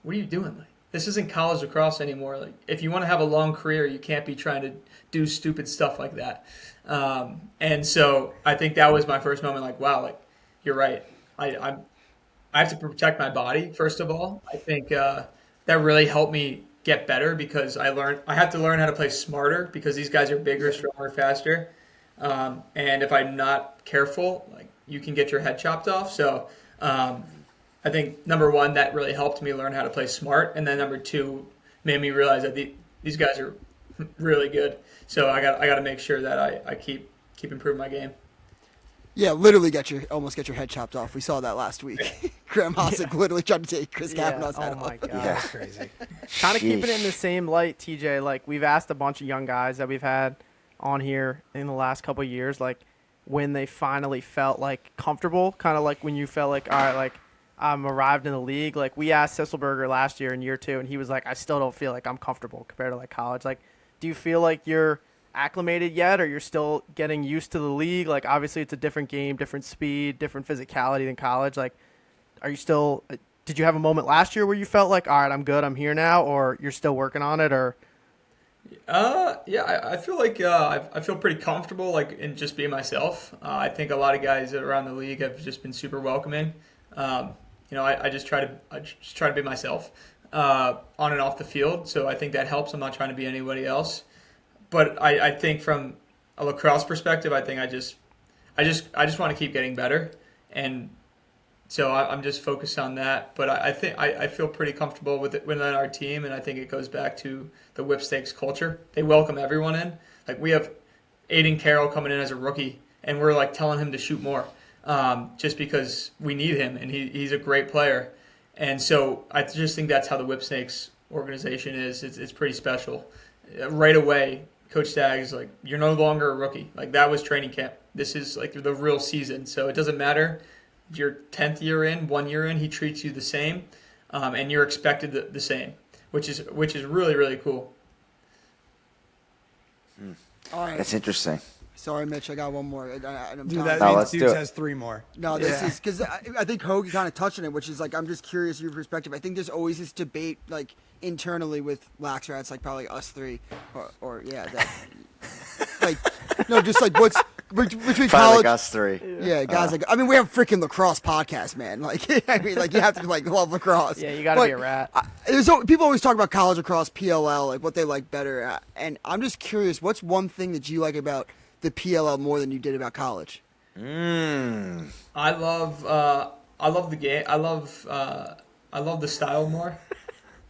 S5: what are you doing? Like, this isn't college lacrosse anymore. Like, if you want to have a long career, you can't be trying to do stupid stuff like that. And so I think that was my first moment, like, wow, like, you're right. I have to protect my body, first of all. I think that really helped me get better because I have to learn how to play smarter because these guys are bigger, stronger, faster. And if I'm not careful, like, you can get your head chopped off. So I think, number 1, that really helped me learn how to play smart. And then number 2, made me realize that these guys are really good. So I got to make sure that I keep improving my game.
S2: Yeah, literally almost get your head chopped off. We saw that last week. Graham Hossack literally tried to take Chris Kavanaugh's head off.
S4: Oh my god,
S6: That's crazy.
S4: Kind of keeping it in the same light, TJ. Like, we've asked a bunch of young guys that we've had on here in the last couple of years, like, when they finally felt like comfortable, kind of like when you felt like, all right, like, I'm arrived in the league. Like, we asked Sisselberger last year in year 2, and he was like, I still don't feel like I'm comfortable compared to like college. Like, do you feel like you're acclimated yet, or you're still getting used to the league? Like, obviously it's a different game, different speed, different physicality than college. Like, are you still, did you have a moment last year where you felt like, all right, I'm good, I'm here now, or you're still working on it? Or
S5: Yeah, I feel like I feel pretty comfortable like in just being myself. I think a lot of guys around the league have just been super welcoming. I just try to be myself on and off the field. So I think that helps. I'm not trying to be anybody else. But I think from a lacrosse perspective, I think I just want to keep getting better, and so I'm just focused on that. But I think I feel pretty comfortable with it within our team, and I think it goes back to the Whipsnakes culture. They welcome everyone in. Like we have Aiden Carroll coming in as a rookie, and we're like telling him to shoot more, just because we need him, and he's a great player. And so I just think that's how the Whipsnakes organization is. It's pretty special. Right away, Coach Stagg is like, you're no longer a rookie. Like that was training camp. This is like the real season. So it doesn't matter if you're 10th year in, 1 year in, he treats you the same, and you're expected the same, which is really, really cool.
S2: All right.
S1: That's interesting.
S2: Sorry, Mitch, I got one more. I'm
S3: Dude,
S2: telling
S3: that
S2: you.
S3: means Dudes has 3 more.
S2: No, this is because I think Hoagie kind of touched on it, which is like I'm just curious your perspective. I think there's always this debate like internally with Lax Rats, like probably us three, or that, like no, just like what's between
S1: Probably
S2: college.
S1: like us three.
S2: Yeah, guys, like I mean, we have a freaking lacrosse podcast, man. Like I mean, like you have to like love lacrosse.
S4: Yeah, you got to be a rat.
S2: People always talk about college lacrosse, PLL, like what they like better, and I'm just curious, what's one thing that you like about the PLL more than you did about college?
S5: I love the game. I love the style more.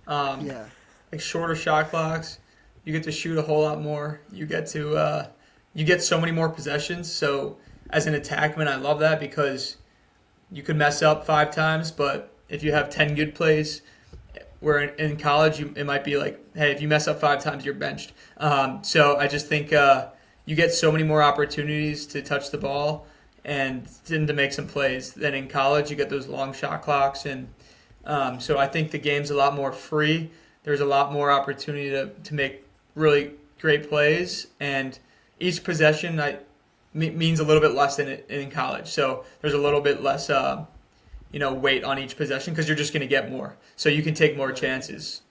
S2: Yeah.
S5: Like shorter shot clocks. You get to shoot a whole lot more. You get so many more possessions. So as an attackman, I love that because you could mess up 5 times, but if you have 10 good plays, where in college it might be like, hey, if you mess up 5 times, you're benched. So I just think you get so many more opportunities to touch the ball and to make some plays than in college. You get those long shot clocks, and so I think the game's a lot more free. There's a lot more opportunity to make really great plays, and each possession means a little bit less than in college. So there's a little bit less weight on each possession because you're just going to get more. So you can take more chances.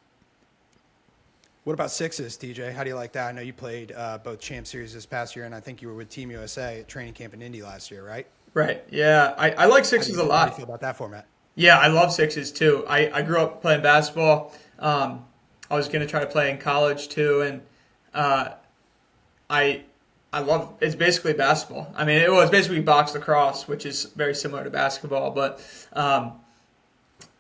S3: What about sixes, TJ? How do you like that? I know you played both Champ Series this past year, and I think you were with Team USA at training camp in Indy last year, right?
S5: Right. Yeah, I like sixes a lot.
S3: How do you feel about that format?
S5: Yeah, I love sixes too. I grew up playing basketball. I was going to try to play in college too, and I love it's basically basketball. I mean, it was basically box lacrosse, which is very similar to basketball, but I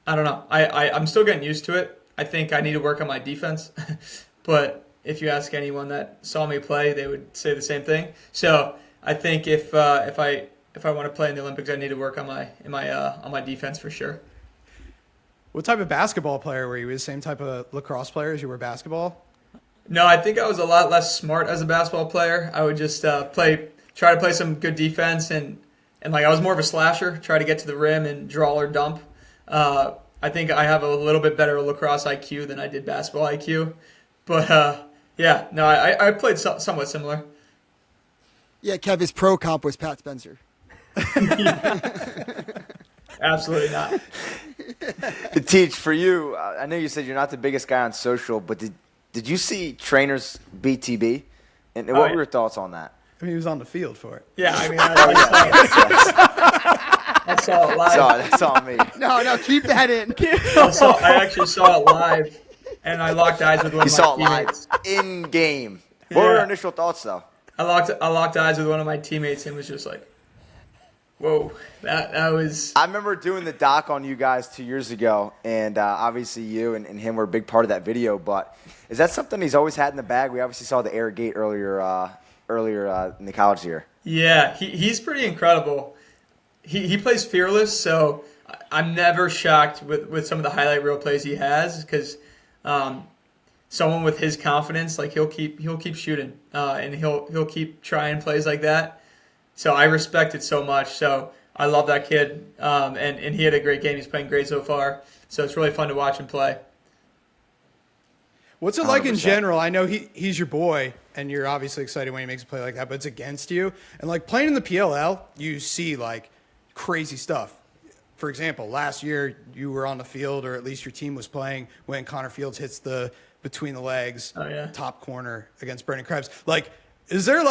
S5: don't know. I'm still getting used to it. I think I need to work on my defense, but if you ask anyone that saw me play, they would say the same thing. So I think if I want to play in the Olympics, I need to work on my defense for sure.
S3: What type of basketball player were you? The same type of lacrosse player as you were basketball?
S5: No, I think I was a lot less smart as a basketball player. I would just try to play some good defense, and like I was more of a slasher, try to get to the rim and draw or dump. I think I have a little bit better lacrosse IQ than I did basketball IQ. But I played somewhat similar.
S2: Yeah, Kev, his pro comp was Pat Spencer.
S5: Absolutely not.
S1: Teach, for you, I know you said you're not the biggest guy on social, but did you see trainers BTB? And what were your thoughts on that?
S3: I mean, he was on the field for it.
S5: Yeah, I mean, I saw it live.
S1: That's on me.
S2: No, keep that in.
S5: I actually saw it live, and I locked eyes with one
S1: You
S5: of my
S1: saw it live
S5: teammates.
S1: in game. What were your initial thoughts, though?
S5: I locked eyes with one of my teammates and was just like, whoa, that was...
S1: I remember doing the doc on you guys 2 years ago, and obviously you and him were a big part of that video, but is that something he's always had in the bag? We obviously saw the air gate earlier in the college year. Yeah,
S5: he's pretty incredible. He plays fearless, so I'm never shocked with some of the highlight reel plays he has because someone with his confidence, like he'll keep shooting and he'll keep trying plays like that. So I respect it so much. So I love that kid, and he had a great game. He's playing great so far. So it's really fun to watch him play.
S3: What's it like in
S1: 100%.
S3: general? I know he's your boy, and you're obviously excited when he makes a play like that, but it's against you. And like playing in the PLL, you see like crazy stuff. for example, last year you were on the field, or at least your team was playing, when Connor Fields hits the between the legs top corner against Brandon Krebs. Like, is there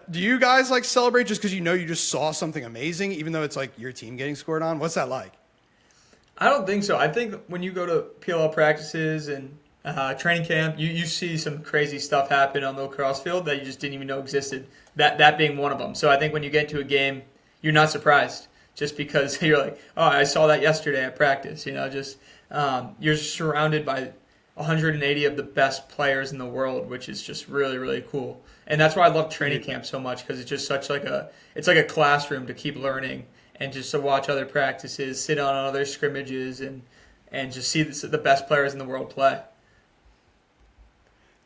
S3: do you guys celebrate just because you just saw something amazing, even though it's your team getting scored on? What's that like?
S5: I don't think so. I think when you go to PLL practices and training camp, you see some crazy stuff happen on the lacrosse field that you just didn't even know existed. That being one of them. So I think when you get to a game, you're not surprised just because you're like, oh, I saw that yesterday at practice. You're surrounded by 180 of the best players in the world, which is just really, really cool. And that's why I love training camp so much, because it's just such it's like a classroom to keep learning and just to watch other practices, sit on other scrimmages, and just see the best players in the world play.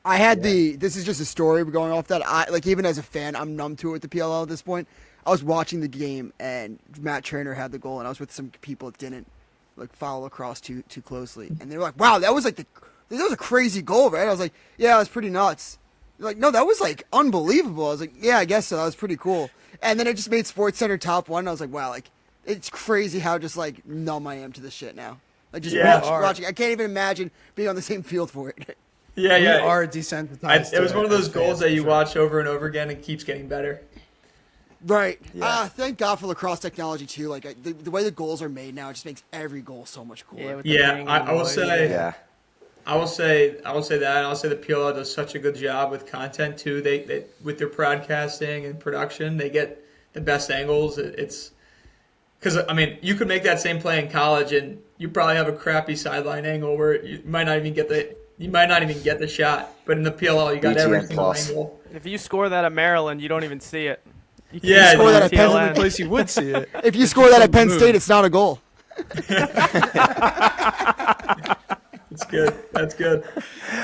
S2: I had this is just a story going off that. Even as a fan, I'm numb to it with the PLL at this point. I was watching the game, and Matt Trainer had the goal, and I was with some people that didn't follow lacrosse too closely. And they were like, wow, that was that was a crazy goal, right? I was like, yeah, it was pretty nuts. They're like, no, that was unbelievable. I was like, yeah, I guess so. That was pretty cool. And then it just made SportsCenter top 1. And I was like, wow, it's crazy how just numb I am to this shit now. Watching. I can't even imagine being on the same field for it.
S3: We are desensitized.
S5: It was one of those goals that you watch over and over again and keeps getting better.
S2: Right. Yeah. Thank God for lacrosse technology too. The way the goals are made now, it just makes every goal so much cooler.
S5: I will say. Yeah. I will say that. I'll say the PLL does such a good job with content too. They with their broadcasting and production, they get the best angles. It's because you could make that same play in college, and you probably have a crappy sideline angle where you might not even get the shot. But in the PLL, you got every single angle.
S4: If you score that at Maryland, you don't even see it.
S2: You score that at Penn
S3: State, place you would see it.
S2: If you score that at Penn State, it's not a goal.
S5: It's good. That's good.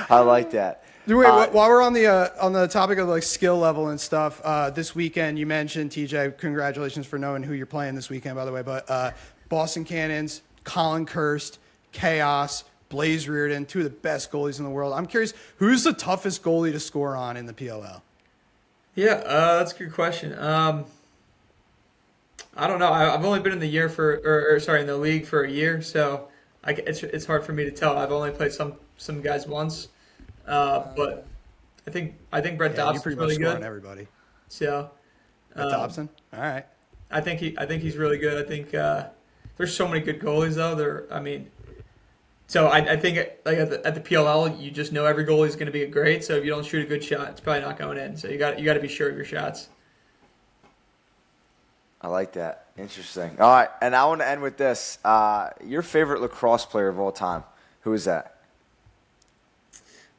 S1: I like that.
S3: Wait, while we're on the topic of skill level and stuff, this weekend you mentioned, TJ, congratulations for knowing who you're playing this weekend, by the way. But Boston Cannons, Colin Kirst, Chaos, Blaze Reardon, two of the best goalies in the world. I'm curious, who's the toughest goalie to score on in the PLL?
S5: Yeah, that's a good question. I don't know. I've only been in the in the league for a year, so it's hard for me to tell. I've only played some guys once, but I think Brett Dobson's really good. On everybody. So,
S3: Brett Dobson, all right.
S5: I think he's really good. I think there's so many good goalies though. So I think at the PLL, you just know every goalie is going to be great. So if you don't shoot a good shot, it's probably not going in. So you got to be sure of your shots.
S1: I like that. Interesting. All right, and I want to end with this. Your favorite lacrosse player of all time, who is that?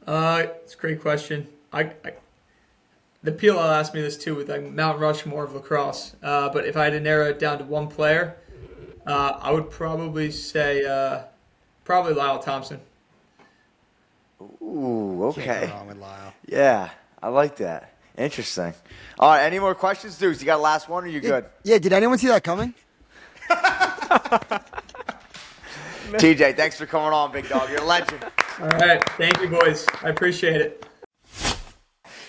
S5: It's a great question. The PLL asked me this too with Mount Rushmore of lacrosse. But if I had to narrow it down to one player, I would probably say probably Lyle Thompson.
S1: Ooh, okay.
S3: Can't go wrong with Lyle.
S1: Yeah, I like that. Interesting. All right, any more questions, dudes? You got a last one, or you good?
S2: Yeah, did anyone see that coming?
S1: TJ, thanks for coming on, big dog. You're a legend.
S5: All right, thank you, boys. I appreciate it.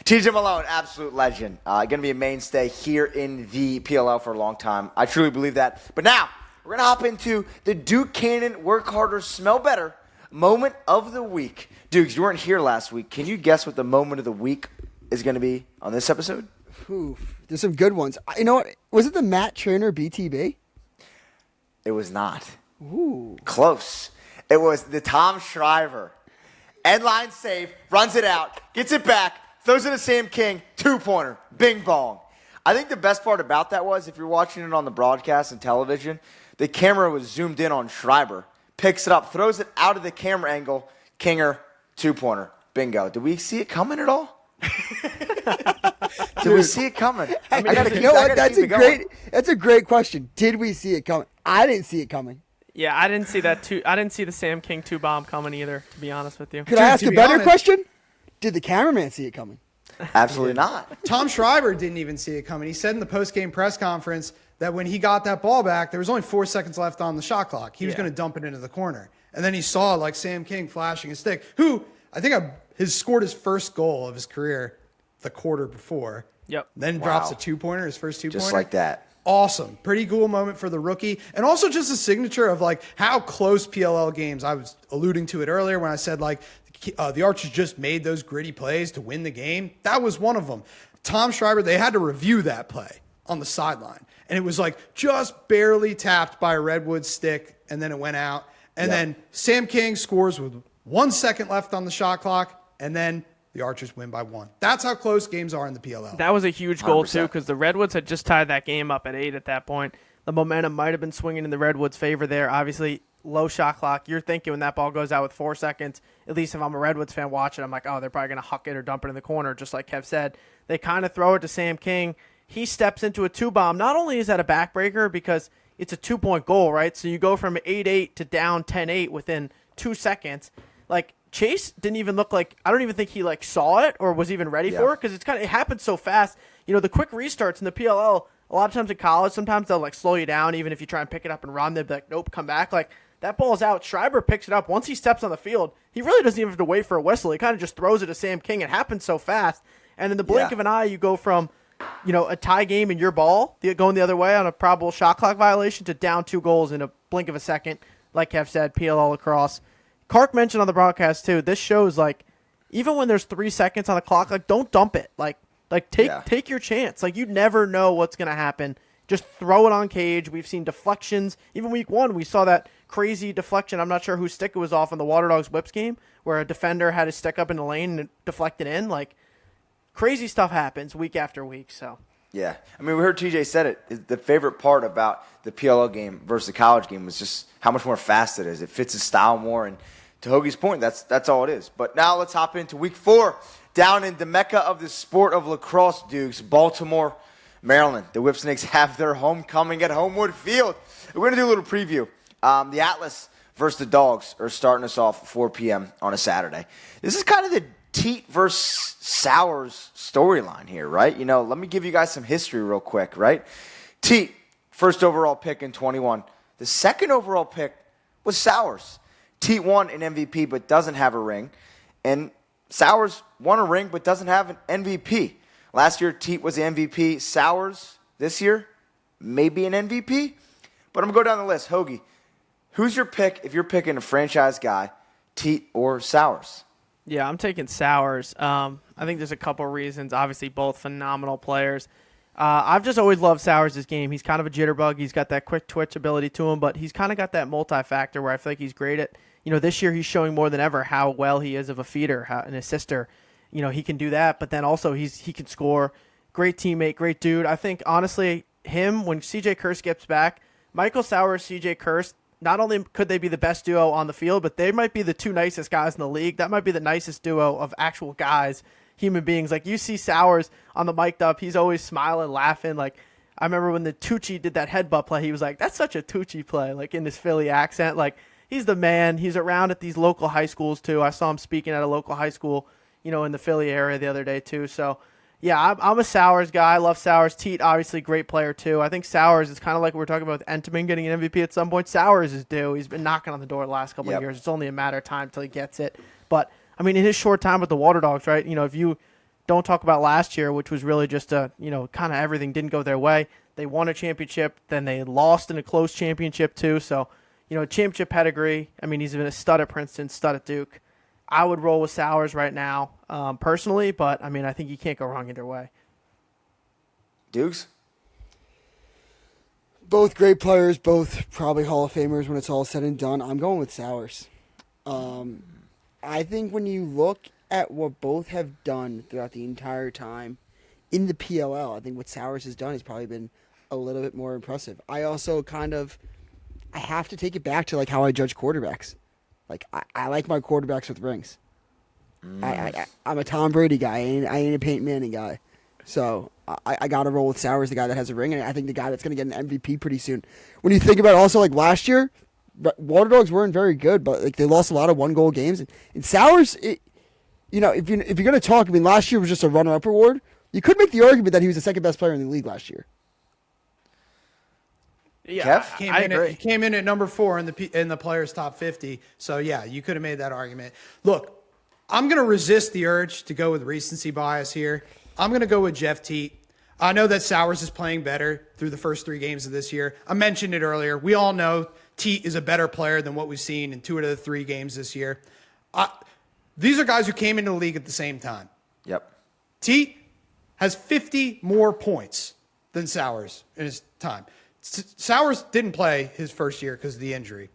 S1: TJ Malone, absolute legend. Going to be a mainstay here in the PLL for a long time. I truly believe that. But now, we're going to hop into the Duke Cannon Work Harder, Smell Better moment of the week. Dukes, you weren't here last week. Can you guess what the moment of the week is going to be on this episode?
S2: Oof, there's some good ones. You know what? Was it the Matt Trainer BTB?
S1: It was not.
S2: Ooh.
S1: Close. It was the Tom Shriver. End line save, runs it out, gets it back, throws it to Sam King, 2-pointer, bing bong. I think the best part about that was, if you're watching it on the broadcast and television, the camera was zoomed in on Schreiber, picks it up, throws it out of the camera angle, Kinger, 2-pointer, bingo. Did we see it coming at all? Did we see it coming?
S2: That's a great question. Did we see it coming? I didn't see it coming.
S4: Yeah, I didn't see that I didn't see the Sam King 2-bomb coming either, to be honest with you.
S2: Could I ask a better question? Did the cameraman see it coming?
S1: Absolutely not.
S3: Tom Schreiber didn't even see it coming. He said in the post-game press conference that when he got that ball back, there was only 4 seconds left on the shot clock. He was going to dump it into the corner. And then he saw Sam King flashing his stick, who I think has scored his first goal of his career the quarter before.
S4: Yep.
S3: Then drops a 2-pointer, his first 2-pointer.
S1: Just like that.
S3: awesome. Pretty cool moment for the rookie. And also just a signature of like how close PLL games. I was alluding to it earlier when I said like the Archers just made those gritty plays to win the game. That was one of them. Tom Schreiber, they had to review that play on the sideline. And it was like just barely tapped by a Redwoods stick, and then it went out. And then Sam King scores with 1 second left on the shot clock, and then the Archers win by 1. That's how close games are in the PLL.
S4: That was a huge goal,
S1: 100%.
S4: too, because the Redwoods had just tied that game up at 8 at that point. The momentum might have been swinging in the Redwoods' favor there. Obviously, low shot clock. You're thinking when that ball goes out with 4 seconds, at least if I'm a Redwoods fan watching, I'm like, oh, they're probably going to huck it or dump it in the corner, just like Kev said. They kind of throw it to Sam King. He steps into a 2-bomb. Not only is that a backbreaker because it's a 2-point goal, right? So you go from 8-8 to down 10-8 within 2 seconds. Like, Chase didn't even look like, I don't even think he like saw it or was even ready for it, because it happened so fast. You know, the quick restarts in the PLL, a lot of times in college, sometimes they'll like slow you down. Even if you try and pick it up and run, they'll be like, nope, come back. Like, that ball's out. Schreiber picks it up. Once he steps on the field, he really doesn't even have to wait for a whistle. He kind of just throws it to Sam King. It happens so fast. And in the blink of an eye, you go from, you know, a tie game in your ball, going the other way on a probable shot clock violation, to down 2 goals in a blink of a second. Like Kev said, PLL lacrosse. Kark mentioned on the broadcast too, this shows like, even when there's 3 seconds on the clock, like, don't dump it. Like take your chance. Like, you never know what's going to happen. Just throw it on cage. We've seen deflections. Even week 1, we saw that crazy deflection. I'm not sure whose stick it was off in the Waterdogs Whips game, where a defender had his stick up in the lane and it deflected in. Like, crazy stuff happens week after week. So
S1: Yeah. I mean, we heard TJ said it. The favorite part about the PLL game versus the college game was just how much more fast it is. It fits his style more. And to Hoagie's point, that's all it is. But now let's hop into week 4 down in the mecca of the sport of lacrosse, Dukes, Baltimore, Maryland. The Whipsnakes have their homecoming at Homewood Field. We're going to do a little preview. The Atlas versus the Dogs are starting us off at 4 p.m. on a Saturday. This is kind of the Teat versus Sowers storyline here, right? You know, let me give you guys some history real quick, right? Teat, first overall pick in 21. The second overall pick was Sowers. Teat won an MVP but doesn't have a ring. And Sowers won a ring but doesn't have an MVP. Last year, Teat was the MVP. Sowers, this year, maybe an MVP. But I'm going to go down the list. Hoagie, who's your pick if you're picking a franchise guy, Teat or Sowers?
S4: yeah, I'm taking Sowers. I think there's a couple reasons. Obviously, both phenomenal players. I've just always loved Sowers' game. He's kind of a jitterbug. He's got that quick twitch ability to him, but he's kind of got that multi-factor where I feel like he's great at, you know, this year he's showing more than ever how well he is of a feeder, an assister. You know, he can do that, but then also he can score. Great teammate, great dude. I think, honestly, him, when CJ 𝐂𝐿 gets back, Michael Sowers, CJ 𝐂𝐿, not only could they be the best duo on the field, but they might be the 2 nicest guys in the league. That might be the nicest duo of actual guys, human beings. Like, you see Sowers on the mic'd up, he's always smiling, laughing. Like, I remember when the Tucci did that headbutt play, he was like, that's such a Tucci play, like in his Philly accent. Like, he's the man. He's around at these local high schools too. I saw him speaking at a local high school, you know, in the Philly area the other day too. So, yeah, I'm a Sowers guy. I love Sowers. Teat, obviously, great player too. I think Sowers is kind of like we were talking about with 𝐓𝐇𝐄 getting an MVP at some point. Sowers is due. He's been knocking on the door the last couple of years. It's only a matter of time till he gets it. But, I mean, in his short time with the Waterdogs, right, you know, if you don't talk about last year, which was really just a, you know, kind of everything didn't go their way. They won a championship, then they lost in a close championship too. So, you know, championship pedigree. I mean, he's been a stud at Princeton, stud at Duke. I would roll with Sowers right now, personally, but, I mean, I think you can't go wrong either way.
S1: Dukes?
S2: Both great players, both probably Hall of Famers when it's all said and done. I'm going with Sowers. I think when you look at what both have done throughout the entire time in the PLL, I think what Sowers has done has probably been a little bit more impressive. I also I have to take it back to like how I judge quarterbacks. Like, I like my quarterbacks with rings. I'm a Tom Brady guy. I ain't a Peyton Manning guy. So I got to roll with Sowers, the guy that has a ring, and I think the guy that's going to get an MVP pretty soon. When you think about it, also, like last year, Waterdogs weren't very good, but like they lost a lot of 1-goal games. And Sowers, you know, if you're going to talk, I mean, last year was just a runner-up award. You could make the argument that he was the second best player in the league last year.
S4: Yeah,
S1: Kev?
S4: I agree.
S3: He came in at number 4 in the players' top 50. So, yeah, you could have made that argument. Look, I'm going to resist the urge to go with recency bias here. I'm going to go with Jeff Teat. I know that Sowers is playing better through the first 3 games of this year. I mentioned it earlier. We all know Teat is a better player than what we've seen in 2 out of the 3 games this year. These are guys who came into the league at the same time.
S1: Yep.
S3: Teat has 50 more points than Sowers in his time. Sowers didn't play his first year because of the injury.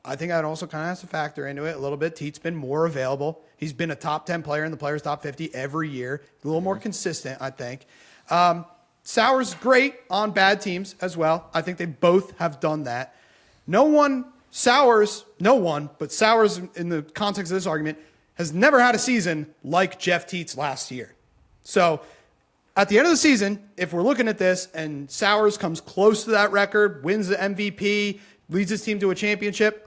S3: I think that also kind of has to factor into it a little bit. Teat's been more available. He's been a top 10 player in the players' top 50 every year. A little more consistent, I think. Sowers is great on bad teams as well. I think they both have done that. Sowers in the context of this argument has never had a season like Jeff Teat's last year. So at the end of the season, if we're looking at this and Sowers comes close to that record, wins the MVP, leads his team to a championship,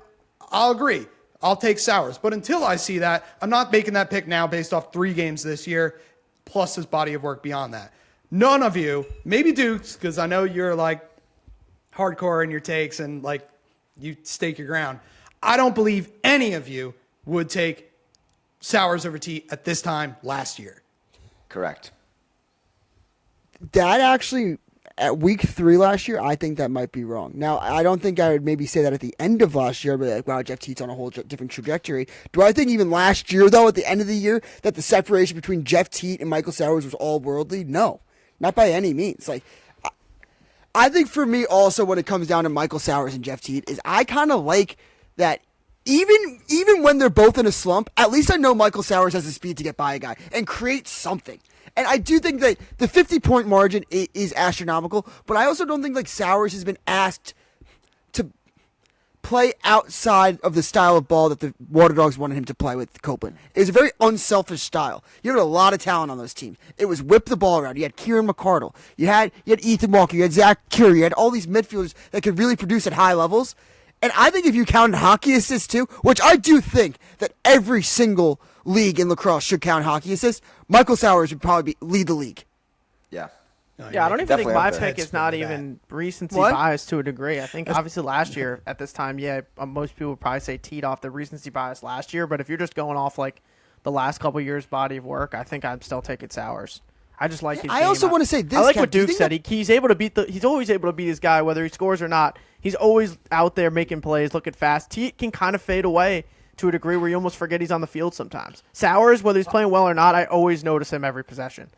S3: I'll agree. I'll take Sowers. But until I see that, I'm not making that pick now based off 3 games this year, plus his body of work beyond that. None of you, maybe Dukes, because I know you're like hardcore in your takes and like you stake your ground. I don't believe any of you would take Sowers over Teat at this time last year.
S1: Correct.
S2: That actually, at week 3 last year, I think that might be wrong. Now, I don't think I would maybe say that at the end of last year. I'd be like, wow, Jeff Teat's on a whole different trajectory. Do I think even last year, though, at the end of the year, that the separation between Jeff Teat and Michael Sowers was all worldly? No, not by any means. Like, I think for me also when it comes down to Michael Sowers and Jeff Teat is I kind of like that even when they're both in a slump, at least I know Michael Sowers has the speed to get by a guy and create something. And I do think that the 50-point margin is astronomical, but I also don't think like Sowers has been asked to play outside of the style of ball that the Waterdogs wanted him to play with Copeland. It was a very unselfish style. You had a lot of talent on those teams. It was whip the ball around. You had Kieran McCardle. You had Ethan Walker. You had Zach Curie. You had all these midfielders that could really produce at high levels. And I think if you count hockey assists too, which I do think that every single league in lacrosse should count hockey assists, Michael Sowers would probably lead the league.
S1: Yeah.
S4: I don't even think
S1: definitely
S4: my
S1: up there.
S4: pick is not even recency
S2: What?
S4: bias to a degree. I think obviously last year at this time, most people would probably say Teat off the recency bias last year. But if you're just going off like the last couple of years' body of work, I think I'm still taking Sowers. I just like his
S2: I
S4: game.
S2: also want to say this.
S4: I like
S2: Kev,
S4: what
S2: do you
S4: Duke
S2: think
S4: said. He's able to beat he's always able to beat his guy whether he scores or not. He's always out there making plays, looking fast. Teat can kind of fade away to a degree where you almost forget he's on the field sometimes. Sowers, whether he's playing well or not, I always notice him every possession.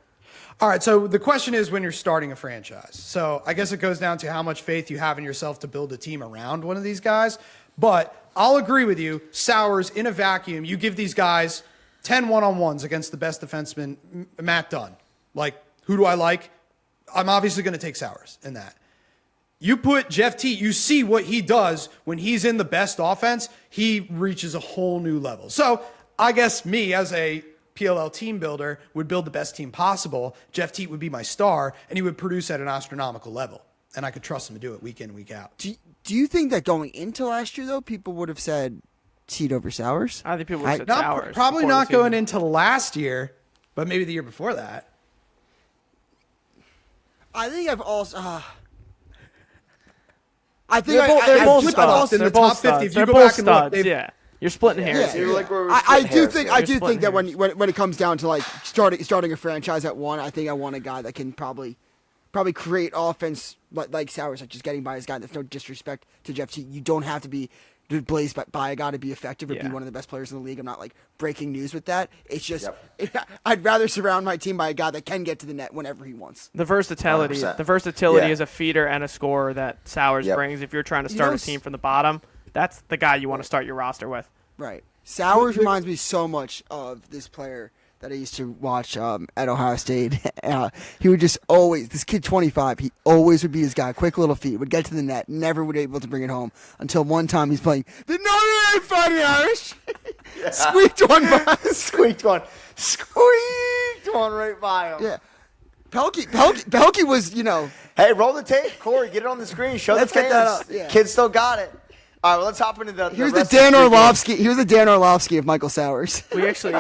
S3: All right, so the question is when you're starting a franchise. So I guess it goes down to how much faith you have in yourself to build a team around one of these guys. But I'll agree with you, Sowers, in a vacuum, you give these guys 10 one-on-ones against the best defenseman, Matt Dunn. Like, who do I like? I'm obviously going to take Sowers in that. You put Jeff Teat, you see what he does when he's in the best offense. He reaches a whole new level. So I guess me as a PLL team builder would build the best team possible. Jeff Teat would be my star, and he would produce at an astronomical level. And I could trust him to do it week in, week out.
S2: Do you think that going into last year, though, people would have said Teat over Sowers?
S4: I think people would have said
S3: Not,
S4: Sowers.
S3: probably
S4: before the
S3: not going
S4: season.
S3: into last year, but maybe the year before that.
S2: I think I've also. I think
S4: They're both
S3: flipped
S4: studs.
S3: up in
S4: They're
S3: the
S4: both
S3: top 50.
S4: studs.
S3: If you
S4: They're
S3: go
S4: both
S3: back and look,
S4: studs.
S3: they've-
S4: Yeah, you're splitting hairs.
S1: You're like we're
S2: I
S1: splitting
S2: do
S1: hairs
S2: think
S1: here.
S2: I do
S4: splitting
S2: think that
S4: hairs.
S2: when it comes down to like starting a franchise at one, I think I want a guy that can probably create offense like Sowers, like just getting by his guy. There's no disrespect to Jeff Teat. You don't have to be blazed by a guy to be effective or be
S4: Yeah.
S2: one of the best players in the league. I'm not like breaking news with that. It's just I'd rather surround my team by a guy that can get to the net whenever he wants.
S4: The versatility
S1: 100%. Yeah.
S4: is a feeder and a scorer that Sowers
S1: Yep.
S4: brings. If you're trying to start a team from the bottom, that's the guy you want to start your roster with.
S2: Right. Sowers reminds me so much of this player that I used to watch at Ohio State. He would just always, this kid 25, he always would be his guy. Quick little feet, would get to the net, never would be able to bring it home until one time he's playing the Northern Ireland Fighting Irish. Squeaked one by him.
S1: Squeaked one right by him.
S2: Yeah. Pehlke was,
S1: Hey, roll the tape, Corey. Get it on the screen. Show
S2: Let's
S1: the
S2: get
S1: fans.
S2: that up, yeah.
S1: Kids still got it. All right, well, let's hop into the.
S2: he was the
S1: rest of
S2: Dan
S1: the weekend.
S2: Orlovsky. He was the Dan Orlovsky of Michael Sowers.
S4: We actually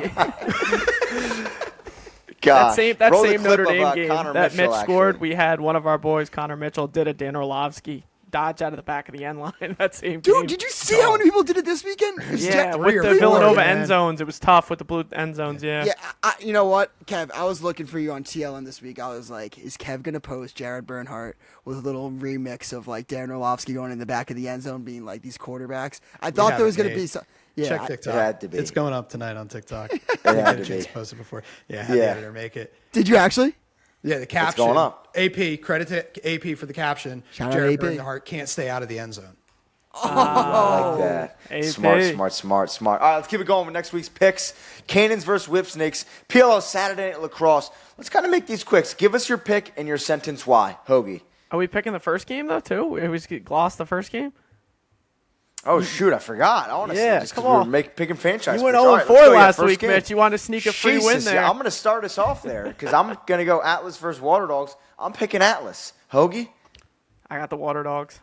S1: Gosh.
S4: that
S1: Roll the
S4: same
S1: clip
S4: Notre
S1: of,
S4: Dame game
S1: Connor
S4: that
S1: Mitchell,
S4: Mitch scored.
S1: actually.
S4: We had one of our boys, Connor Mitchell, did a Dan Orlovsky dodge out of the back of the end line that same game.
S2: Dude, did you see how many people did it this weekend?
S4: Yeah,
S3: Three
S4: with
S3: or
S4: the
S3: four,
S4: Villanova
S3: man.
S4: end zones, it was tough with the blue end zones. Yeah.
S2: Yeah, you know what, Kev? I was looking for you on TLN this week. I was like, is Kev gonna post Jared Bernhardt with a little remix of like Darren Orlovsky going in the back of the end zone, being like these quarterbacks? I thought
S3: have
S2: there was
S3: it
S2: gonna
S3: made.
S2: be some. Yeah,
S3: Check TikTok.
S1: It had to be.
S3: It's going up tonight on TikTok.
S1: had
S3: I had
S1: to
S3: a chance
S1: be.
S3: to post it before. Yeah, have the editor make it.
S2: did you actually?
S3: Yeah, the caption.
S1: going up.
S3: AP, credit to AP for the caption.
S2: Shout out
S3: Jared
S2: AP.
S3: Bernhardt can't stay out of the end zone.
S1: I like that.
S4: AP.
S1: Smart. All right, let's keep it going with next week's picks. Cannons versus Whipsnakes. PLO Saturday Night Lacrosse. Let's kind of make these quick. Give us your pick and your sentence why. Hoagie.
S4: Are we picking the first game though too? We glossed the first game.
S1: Oh, shoot, I forgot. Honestly,
S4: Yeah,
S1: just
S4: come
S1: because
S4: on.
S1: we were picking franchise
S4: You went
S1: picks.
S4: 0
S1: All right,
S4: 4
S1: let's go. Yeah,
S4: last
S1: first
S4: week,
S1: game.
S4: Mitch. You wanted to sneak a free win
S1: Jesus,
S4: there.
S1: yeah, I'm going to start us off there because I'm going to go Atlas versus Waterdogs. I'm picking Atlas. Hoagie?
S4: I got the Waterdogs.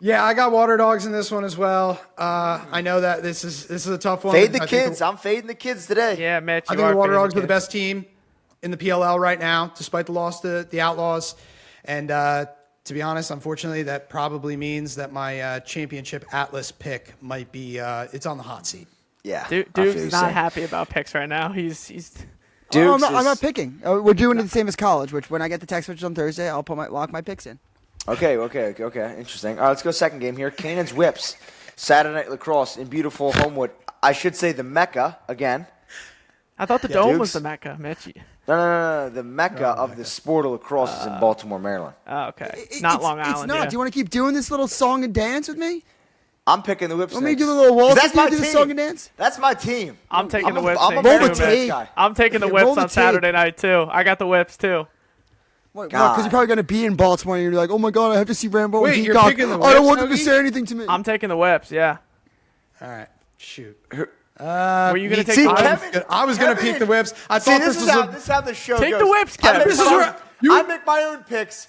S3: Yeah, I got Waterdogs in this one as well. I know that this is a tough one.
S1: Fade the
S3: I think
S1: kids. I'm fading the kids today.
S4: Yeah, Mitch.
S3: I
S4: you
S3: think the
S4: are fading
S3: Waterdogs are the
S4: kids.
S3: best team in the PLL right now, despite the loss to the Outlaws. And to be honest, unfortunately, that probably means that my championship Atlas pick might be it's on the hot seat.
S1: Yeah. I
S4: Duke's
S1: feel you
S4: not
S1: saying.
S4: happy about picks right now. He's
S1: Dukes
S2: I'm
S1: is-
S2: not picking. We're doing it the same as college. Which when I get the text message on Thursday, I'll lock my picks in.
S1: Okay. Interesting. All right, let's go second game here. Cannons Whips. Saturday Night Lacrosse in beautiful Homewood. I should say the Mecca again.
S4: I thought the Dome
S1: Dukes.
S4: was the Mecca, Mitch.
S1: No. The Mecca of the sport of lacrosse is in Baltimore, Maryland.
S4: Oh, okay. Not Long Island.
S2: It's not.
S4: Yeah.
S2: Do you want to keep doing this little song and dance with me?
S1: I'm picking the Whipsnakes.
S2: Want me to do the little waltz?
S1: That's my
S2: do the
S1: team.
S2: song and dance?
S1: That's my team.
S4: I'm taking the Whips.
S1: I'm a
S2: Roll the
S1: Whipsnakes
S2: tape.
S1: guy.
S4: I'm taking the
S2: Okay,
S4: Whips
S2: roll the
S4: on
S2: tape.
S4: Saturday night too. I got the Whips too.
S2: What?
S1: God.
S2: Because you're probably gonna be in Baltimore and you're like, oh my god, I have to see Rambo
S3: Wait,
S2: and
S3: you're
S2: Peacock.
S3: picking the
S2: I don't
S3: Whips,
S2: want them to
S3: Hoagie?
S2: say anything to me.
S4: I'm taking the Whips. Yeah.
S3: All right, shoot.
S4: Were you gonna take
S1: See,
S4: the Whips?
S1: Kevin,
S3: I was gonna
S1: Kevin-
S3: pick the Whips. I
S1: See,
S3: thought
S1: this
S3: this
S1: is
S3: was
S1: how
S3: a,
S1: this is how the show
S4: Take
S1: goes.
S4: the Whips,
S1: I
S4: Kevin.
S1: make
S3: This is
S1: my
S3: where-
S1: own-
S3: you-
S1: I make my own picks.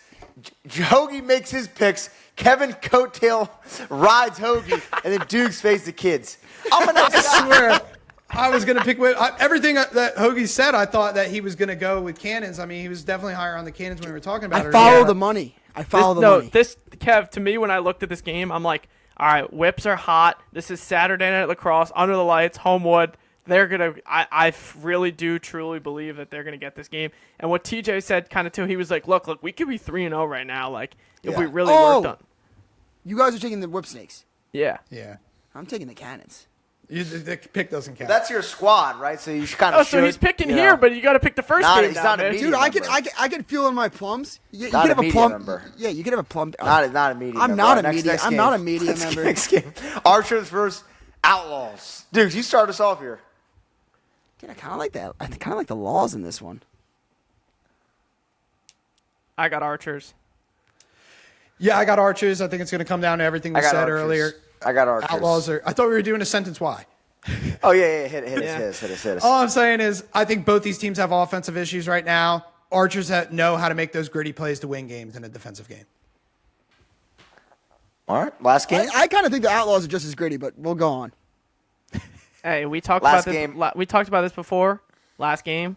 S1: Hoagie makes his picks. Kevin Coattail rides Hoagie, and then Dukes face the kids. I'm a nice guy.
S3: swear I was going to pick everything that Hoagie said. I thought that he was going to go with Cannons. I mean, he was definitely higher on the Cannons when we were talking about
S2: I
S3: it.
S2: follow
S3: earlier.
S2: the money. I follow the
S4: No,
S2: money.
S4: this Kev, to me, when I looked at this game, I'm like, all right, Whips are hot. This is Saturday Night Lacrosse, under the lights, Homewood. They're gonna. I really do truly believe that they're gonna get this game. And what TJ said, kind of too, he was like, look, we could be 3-0 right now. Like if we
S1: Yeah.
S4: really worked on.
S2: You guys are taking the Whipsnakes.
S4: Yeah.
S3: Yeah.
S2: I'm taking the Cannons.
S3: The pick doesn't count.
S1: That's your squad, right? So you kind of.
S4: Oh, so he's picking here, but you got to pick the first
S1: Nah,
S4: game
S1: he's
S4: down,
S1: not
S4: man.
S1: immediate.
S2: Dude,
S1: Media
S2: I can feel in my plums. You
S1: Not
S2: can
S1: a
S2: have a
S1: media
S2: plum.
S1: member.
S2: Yeah, you can have a plum.
S1: not a media.
S2: I'm
S1: member.
S2: not
S1: All
S2: a
S1: right,
S2: media.
S1: next
S2: I'm
S1: game.
S2: not a media member.
S1: Next game. Archers versus Outlaws. Dude, you start us off here.
S2: Dude, I kind of like that. I kind of like the laws in this one.
S4: I got Archers.
S3: Yeah, I got Archers. I think it's going to come down to everything we
S1: I got
S3: said
S1: Archers.
S3: earlier.
S1: I got Archers.
S3: Outlaws are. I thought we were doing a sentence. Why?
S1: Oh yeah, hit
S4: Yeah.
S1: us.
S3: All I'm saying is, I think both these teams have offensive issues right now. Archers know how to make those gritty plays to win games in a defensive game.
S1: All right, last game.
S2: I kind of think the Outlaws are just as gritty, but we'll go on.
S4: Hey, we talked
S1: Last
S4: about this.
S1: game.
S4: We talked about this before. Last game,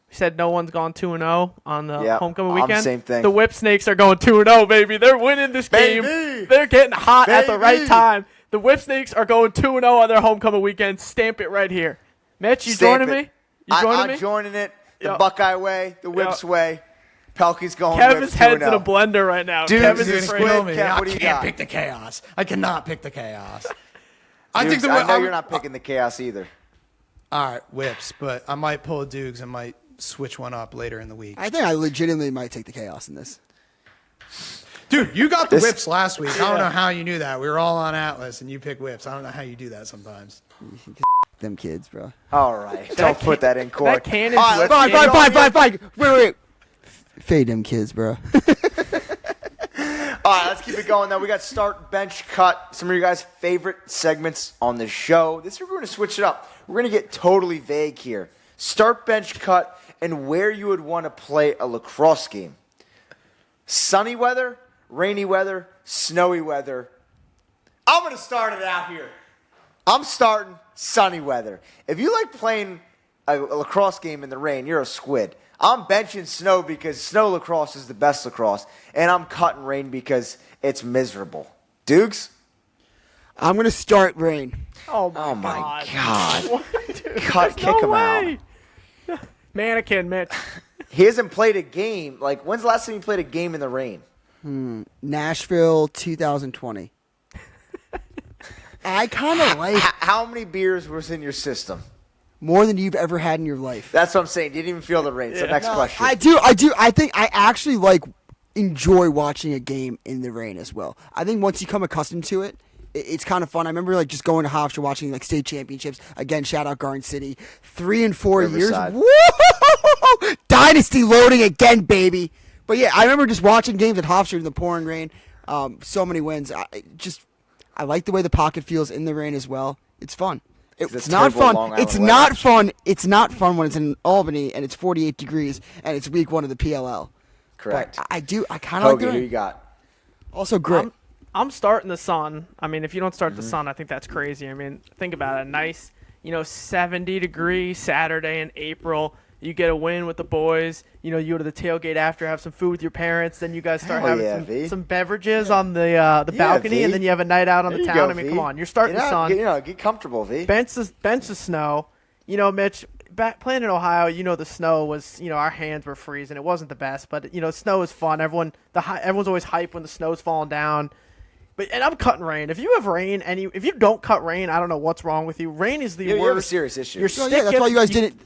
S4: we said no one's gone 2-0 on the
S1: Yeah,
S4: homecoming
S1: I'm
S4: weekend.
S1: same thing.
S4: The Whipsnakes are going 2-0, baby. They're winning this game.
S1: Baby!
S4: They're getting hot at the right
S1: Baby!
S4: time. The Whipsnakes are going 2-0 on their homecoming weekend. Stamp it right here. Mitch, you
S1: Stamp
S4: joining
S1: it.
S4: me? You joining
S1: I'm
S4: me?
S1: joining it. The
S4: Yep.
S1: Buckeye way, the Whips way. Pelke's going.
S4: Kevin's
S1: Whips
S4: head's in
S1: 2-0.
S4: a blender right now.
S1: Dude,
S4: Kevin's
S1: dude,
S4: afraid.
S1: kill
S3: me.
S1: Kev,
S3: I
S1: what do you
S3: can't
S1: got?
S3: pick the chaos. I cannot pick the chaos. I
S1: Dukes,
S3: think
S1: I know you're not picking the chaos either.
S3: All right, Whips, but I might pull a Dukes and might switch one up later in the week.
S2: I think I legitimately might take the Chaos in this.
S3: Dude, you got the
S1: This-
S3: Whips last week. I don't know how you knew that. We were all on Atlas, and you pick Whips. I don't know how you do that sometimes.
S2: Them kids, bro.
S1: All right, don't put that in court.
S4: That Cannon's
S1: All right,
S4: Whip
S1: let's
S4: game-
S1: keep going here.
S2: Fine. Wait. Fade them kids, bro.
S1: All right, let's keep it going now. We got start, bench, cut. Some of your guys' favorite segments on the show. This week we're going to switch it up. We're going to get totally vague here. Start, bench, cut, and where you would want to play a lacrosse game. Sunny weather, rainy weather, snowy weather. I'm going to start it out here. I'm starting sunny weather. If you like playing a lacrosse game in the rain, you're a squid. I'm benching snow because snow lacrosse is the best lacrosse, and I'm cutting rain because it's miserable. Dukes?
S2: I'm going to start rain.
S4: Oh my,
S1: Oh my
S4: god.
S1: God.
S4: What, dude?
S1: Kick
S4: There's
S1: him
S4: no
S1: out.
S4: way. Mannequin, Mitch.
S1: He hasn't played a game. Like, when's the last time you played a game in the rain?
S2: Nashville 2020. I kind of like
S1: How many beers was in your system?
S2: more than you've ever had in your life.
S1: That's what I'm saying. You didn't even feel the rain. So next question.
S2: I do. I think I actually enjoy watching a game in the rain as well. I think once you come accustomed to it, it's kind of fun. I remember just going to Hofstra watching state championships. Again, shout out Garden City. 3 and 4
S1: Riverside.
S2: years. Woo! Dynasty loading again, baby. But yeah, I remember just watching games at Hofstra in the pouring rain. So many wins. I like the way the pocket feels in the rain as well. It's fun. It's not
S1: terrible Long
S2: fun.
S1: Island
S2: It's
S1: weather.
S2: not fun. It's not fun when it's in Albany and it's 48 degrees and it's week 1 of the PLL.
S1: Correct.
S2: But I kind of like
S1: Hoagie,
S2: the
S1: who you
S2: rain.
S1: got?
S2: Also great.
S4: I'm starting the Sun. I mean, if you don't start
S1: Mm-hmm.
S4: the Sun, I think that's crazy. I mean, think about it. Nice, 70-degree Saturday in April. You get a win with the boys. You go to the tailgate after, have some food with your parents. Then you guys start
S1: Hell yeah,
S4: having
S1: V.
S4: some beverages on the balcony,
S1: V.
S4: and then you have a night out on
S1: There
S4: the
S1: you
S4: town.
S1: go,
S4: I mean,
S1: V.
S4: come on, you're starting the Sun.
S1: Get comfortable, V.
S4: Bench the snow. Mitch, playing in Ohio, the snow was, our hands were freezing. It wasn't the best, but snow is fun. Everyone's always hyped when the snow's falling down. And I'm cutting rain. If you have rain, if you don't cut rain, I don't know what's wrong with you. Rain is the
S1: You
S4: worst.
S1: have a serious issue.
S4: Your
S2: Well,
S4: stick
S2: that's why you guys didn't.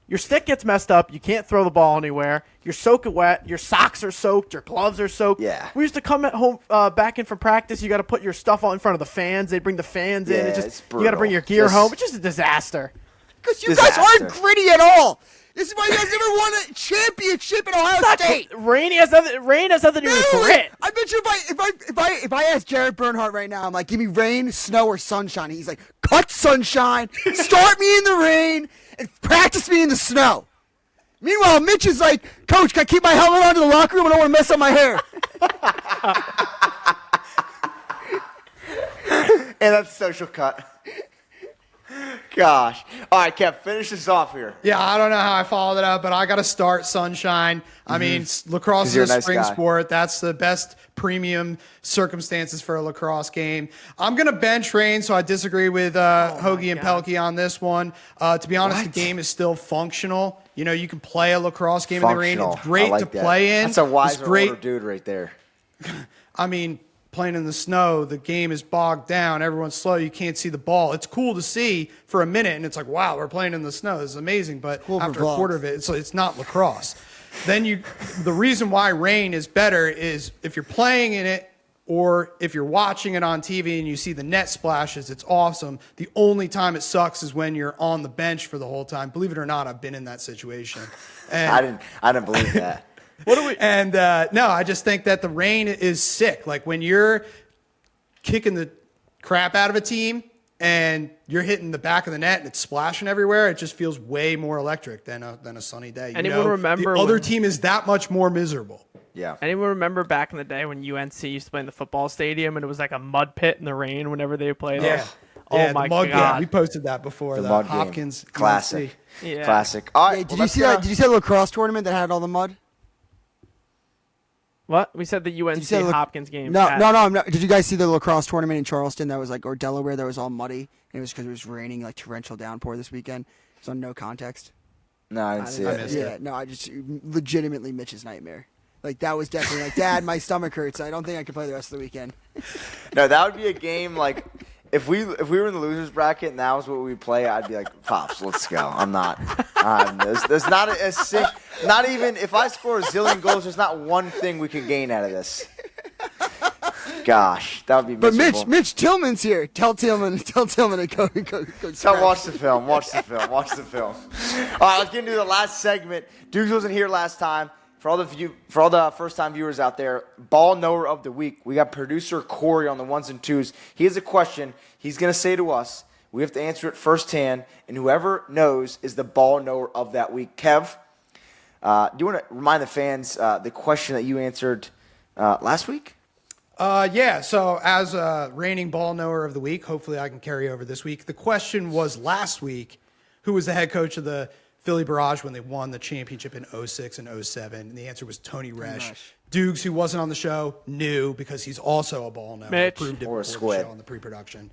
S4: Your stick gets messed up. You can't throw the ball anywhere. You're soaking wet. Your socks are soaked. Your gloves are soaked.
S1: Yeah.
S4: We used to come at home back in from practice. You got to put your stuff on in front of the fans. They bring the fans in.
S1: Yeah,
S4: It's
S1: it's
S4: you got to bring your gear
S1: brutal.
S4: home. It's just a disaster.
S2: Because you
S1: Disaster.
S2: guys aren't gritty at all. This is why you guys never won a championship in Ohio State.
S4: Rain has nothing to do with grit.
S2: I bet you if I ask Jared Bernhardt right now, I'm like, give me rain, snow, or sunshine. He's like, cut sunshine, start me in the rain, and practice me in the snow. Meanwhile, Mitch is like, Coach, can I keep my helmet on to the locker room? I don't want to mess up my hair.
S1: And that's a social cut. Gosh. All right, Kev, finish this off here.
S3: Yeah, I don't know how I followed it up, but I got to start sunshine. I mean, lacrosse
S1: 'Cause you're
S3: is
S1: a
S3: a
S1: nice
S3: spring
S1: guy.
S3: sport. That's the best premium circumstances for a lacrosse game. I'm going to bench rain, so I disagree with Hoagie and
S4: God.
S3: Pehlke on this one. To be honest,
S1: What?
S3: the game is still functional. You can play a lacrosse game in the rain.
S1: Functional.
S3: It's great
S1: I like
S3: to
S1: that.
S3: play in.
S1: That's a
S3: It's
S1: wiser,
S3: great.
S1: older dude right there.
S3: I mean, playing in the snow, the game is bogged down. Everyone's slow. You can't see the ball. It's cool to see for a minute, and it's like, wow, we're playing in the snow. This is amazing. But
S2: Cool for
S3: after a
S2: vlogs.
S3: quarter of it, it's not lacrosse. Then the reason why rain is better is if you're playing in it or if you're watching it on TV and you see the net splashes, it's awesome. The only time it sucks is when you're on the bench for the whole time. Believe it or not, I've been in that situation. And
S1: I didn't believe that.
S3: And no, I just think that the rain is sick. Like when you're kicking the crap out of a team and you're hitting the back of the net and it's splashing everywhere, it just feels way more electric than a sunny day.
S4: Anyone remember
S3: the other
S4: when-
S3: team is that much more miserable?
S1: Yeah.
S4: Anyone remember back in the day when UNC used to play in the football stadium and it was like a mud pit in the rain whenever they played there? Oh
S3: Yeah,
S4: my
S3: the mud
S4: God.
S3: game. We posted that before.
S1: The mud
S3: Hopkins
S1: game. Classic.
S3: UNC.
S4: Yeah.
S1: Classic. All right.
S2: Hey, did
S1: well,
S2: you
S1: let's
S2: see
S1: go.
S2: that? Did you see the lacrosse tournament that had all the mud?
S4: What? We said the UNC
S2: see the-
S4: Hopkins game.
S2: No,
S4: Yeah.
S2: no, no. I'm not. Did you guys see the lacrosse tournament in Charleston that was or Delaware that was all muddy? And it was because it was raining like torrential downpour this weekend. It was on no context.
S1: No, I didn't see
S3: I
S1: it.
S3: missed
S2: Yeah, no, I just legitimately Mitch's nightmare. Like that was definitely like, Dad, my stomach hurts. I don't think I can play the rest of the weekend.
S1: No, that would be a game like if we were in the losers bracket and that was what we play, I'd be like, Pops, let's go. I'm not. There's not a sick. Not even if I score a zillion goals, there's not one thing we can gain out of this. Gosh, that would be
S2: But
S1: miserable.
S2: Mitch Tillman's here. Tell Tillman to go.
S1: So watch the film. Watch the film. Watch the film. All right, let's get into the last segment. Dukes wasn't here last time. For all the first-time viewers out there, ball knower of the week. We got producer Corey on the ones and twos. He has a question. He's going to say to us. We have to answer it firsthand, and whoever knows is the ball knower of that week. Kev, do you want to remind the fans the question that you answered last week?
S3: Yeah, so as a reigning ball knower of the week, hopefully I can carry over this week. The question was last week, who was the head coach of the Philly Barrage when they won the championship in 06 and 07? And the answer was Tony Resch. Dukes, who wasn't on the show, knew because he's also a ball now.
S4: Mitch.
S3: Proved it
S1: Or a
S3: before the
S1: squid.
S3: show on the pre-production.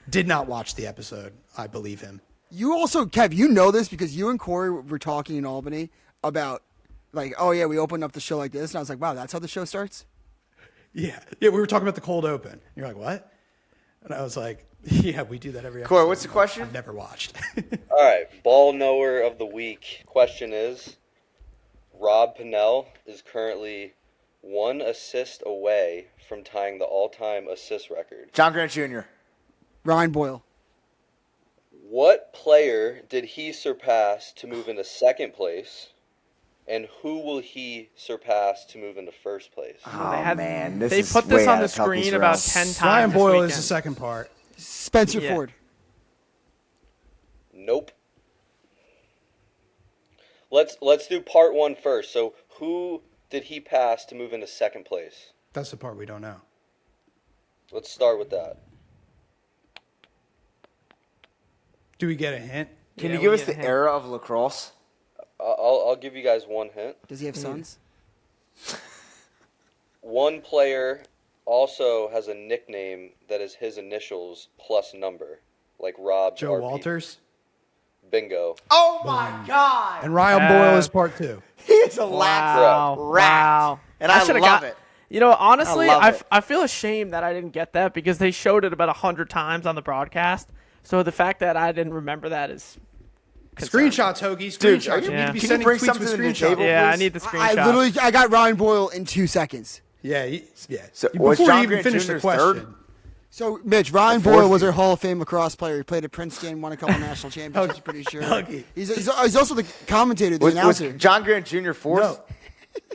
S3: Did not watch the episode. I believe him.
S2: You also, Kev, you know this because you and Corey were talking in Albany about, like, oh, yeah, we opened up the show like this. And I was like, wow, that's how the show starts?
S3: Yeah. Yeah, we were talking about the cold open. You're like, what? And I was like, yeah, we do that every episode.
S1: Corey, what's the question?
S3: I've never watched.
S6: All right, ball knower of the week. Question is, Rob Pennell is currently 1 assist away from tying the all-time assist record.
S1: John Grant Jr.
S2: Ryan Boyle.
S6: What player did he surpass to move into second place, and who will he surpass to move into first place?
S1: Oh, man. This
S4: They
S1: is
S4: put
S1: way
S4: this on
S1: out
S4: the
S1: of Pelkey's
S4: screen
S1: realm.
S4: about 10 times.
S3: Ryan
S4: this
S3: Boyle
S4: weekend.
S3: is the second part.
S2: Spencer
S4: Yeah.
S2: Ford.
S6: Nope. Let's do part one first. So who did he pass to move into second place?
S3: That's the part we don't know.
S6: Let's start with that.
S3: Do we get a hint?
S1: Can
S4: Yeah,
S1: you give
S4: we
S1: us
S4: get a
S1: the
S4: hint.
S1: era of lacrosse?
S6: I'll give you guys one hint.
S2: Does he have sons?
S6: One player also has a nickname that is his initials plus number, like Rob's
S3: Joe
S6: RP.
S3: Walters?
S6: Bingo.
S1: Oh, my God.
S3: And Ryan Boyle is part 2.
S1: He is a lax
S4: Wow.
S1: rat.
S4: Wow.
S1: And I
S4: should've
S1: love
S4: got-
S1: it.
S4: You know, honestly,
S1: I love it.
S4: I feel ashamed that I didn't get that because they showed it about 100 times on the broadcast. So the fact that I didn't remember that is concerning.
S3: Screenshots, Hoagie.
S1: Dude,
S3: Screenshots.
S1: are you-
S3: You need to be
S1: can you
S3: sending
S1: bring
S3: tweets
S1: something
S3: with
S1: to the
S3: screenshots.
S1: table?
S4: Yeah, I
S1: please?
S4: need the
S2: I
S4: screenshot.
S2: I got Ryan Boyle in 2 seconds.
S3: Yeah.
S1: So,
S3: Before
S1: was
S3: you
S1: John
S3: even
S1: Grant
S3: finish the
S1: Jr.'s
S3: question.
S1: third?
S2: So, Mitch, Ryan
S1: The fourth
S2: Boyle was
S1: year.
S2: our Hall of Fame lacrosse player. He played at Princeton, won a couple national championships, pretty sure.
S3: Huggy.
S2: He's also the commentator, the
S1: Was
S2: announcer.
S1: John Grant Jr. fourth?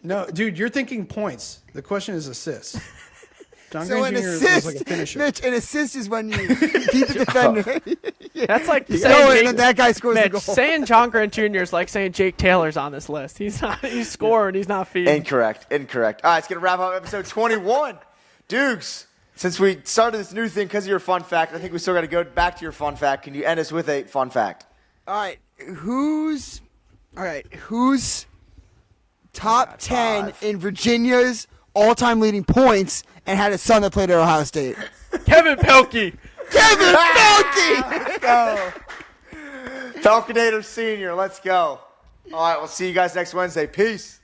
S3: No, dude, you're thinking points. The question is assists. John
S2: So
S3: Grant
S2: an
S3: Jr.
S2: assist,
S3: was like a finisher.
S2: Mitch, an assist is when you beat the defender.
S4: That's like
S2: You
S4: saying
S2: go in
S4: Jake-
S2: and that guy scores the
S4: Mitch,
S2: goal.
S4: saying John Grant Jr. is like saying Jake Taylor's on this list. He's not. He's scoring. He's not feeding.
S1: Incorrect. All right, it's going to wrap up episode 21. Dukes, since we started this new thing because of your fun fact, I think we still got to go back to your fun fact. Can you end us with a fun fact?
S2: All right, who's top 10 in Virginia's all-time leading points and had a son that played at Ohio State?
S4: Kevin Pehlke.
S2: Kevin Pehlke!
S1: Let's go. Falconator Senior, let's go. All right, we'll see you guys next Wednesday. Peace.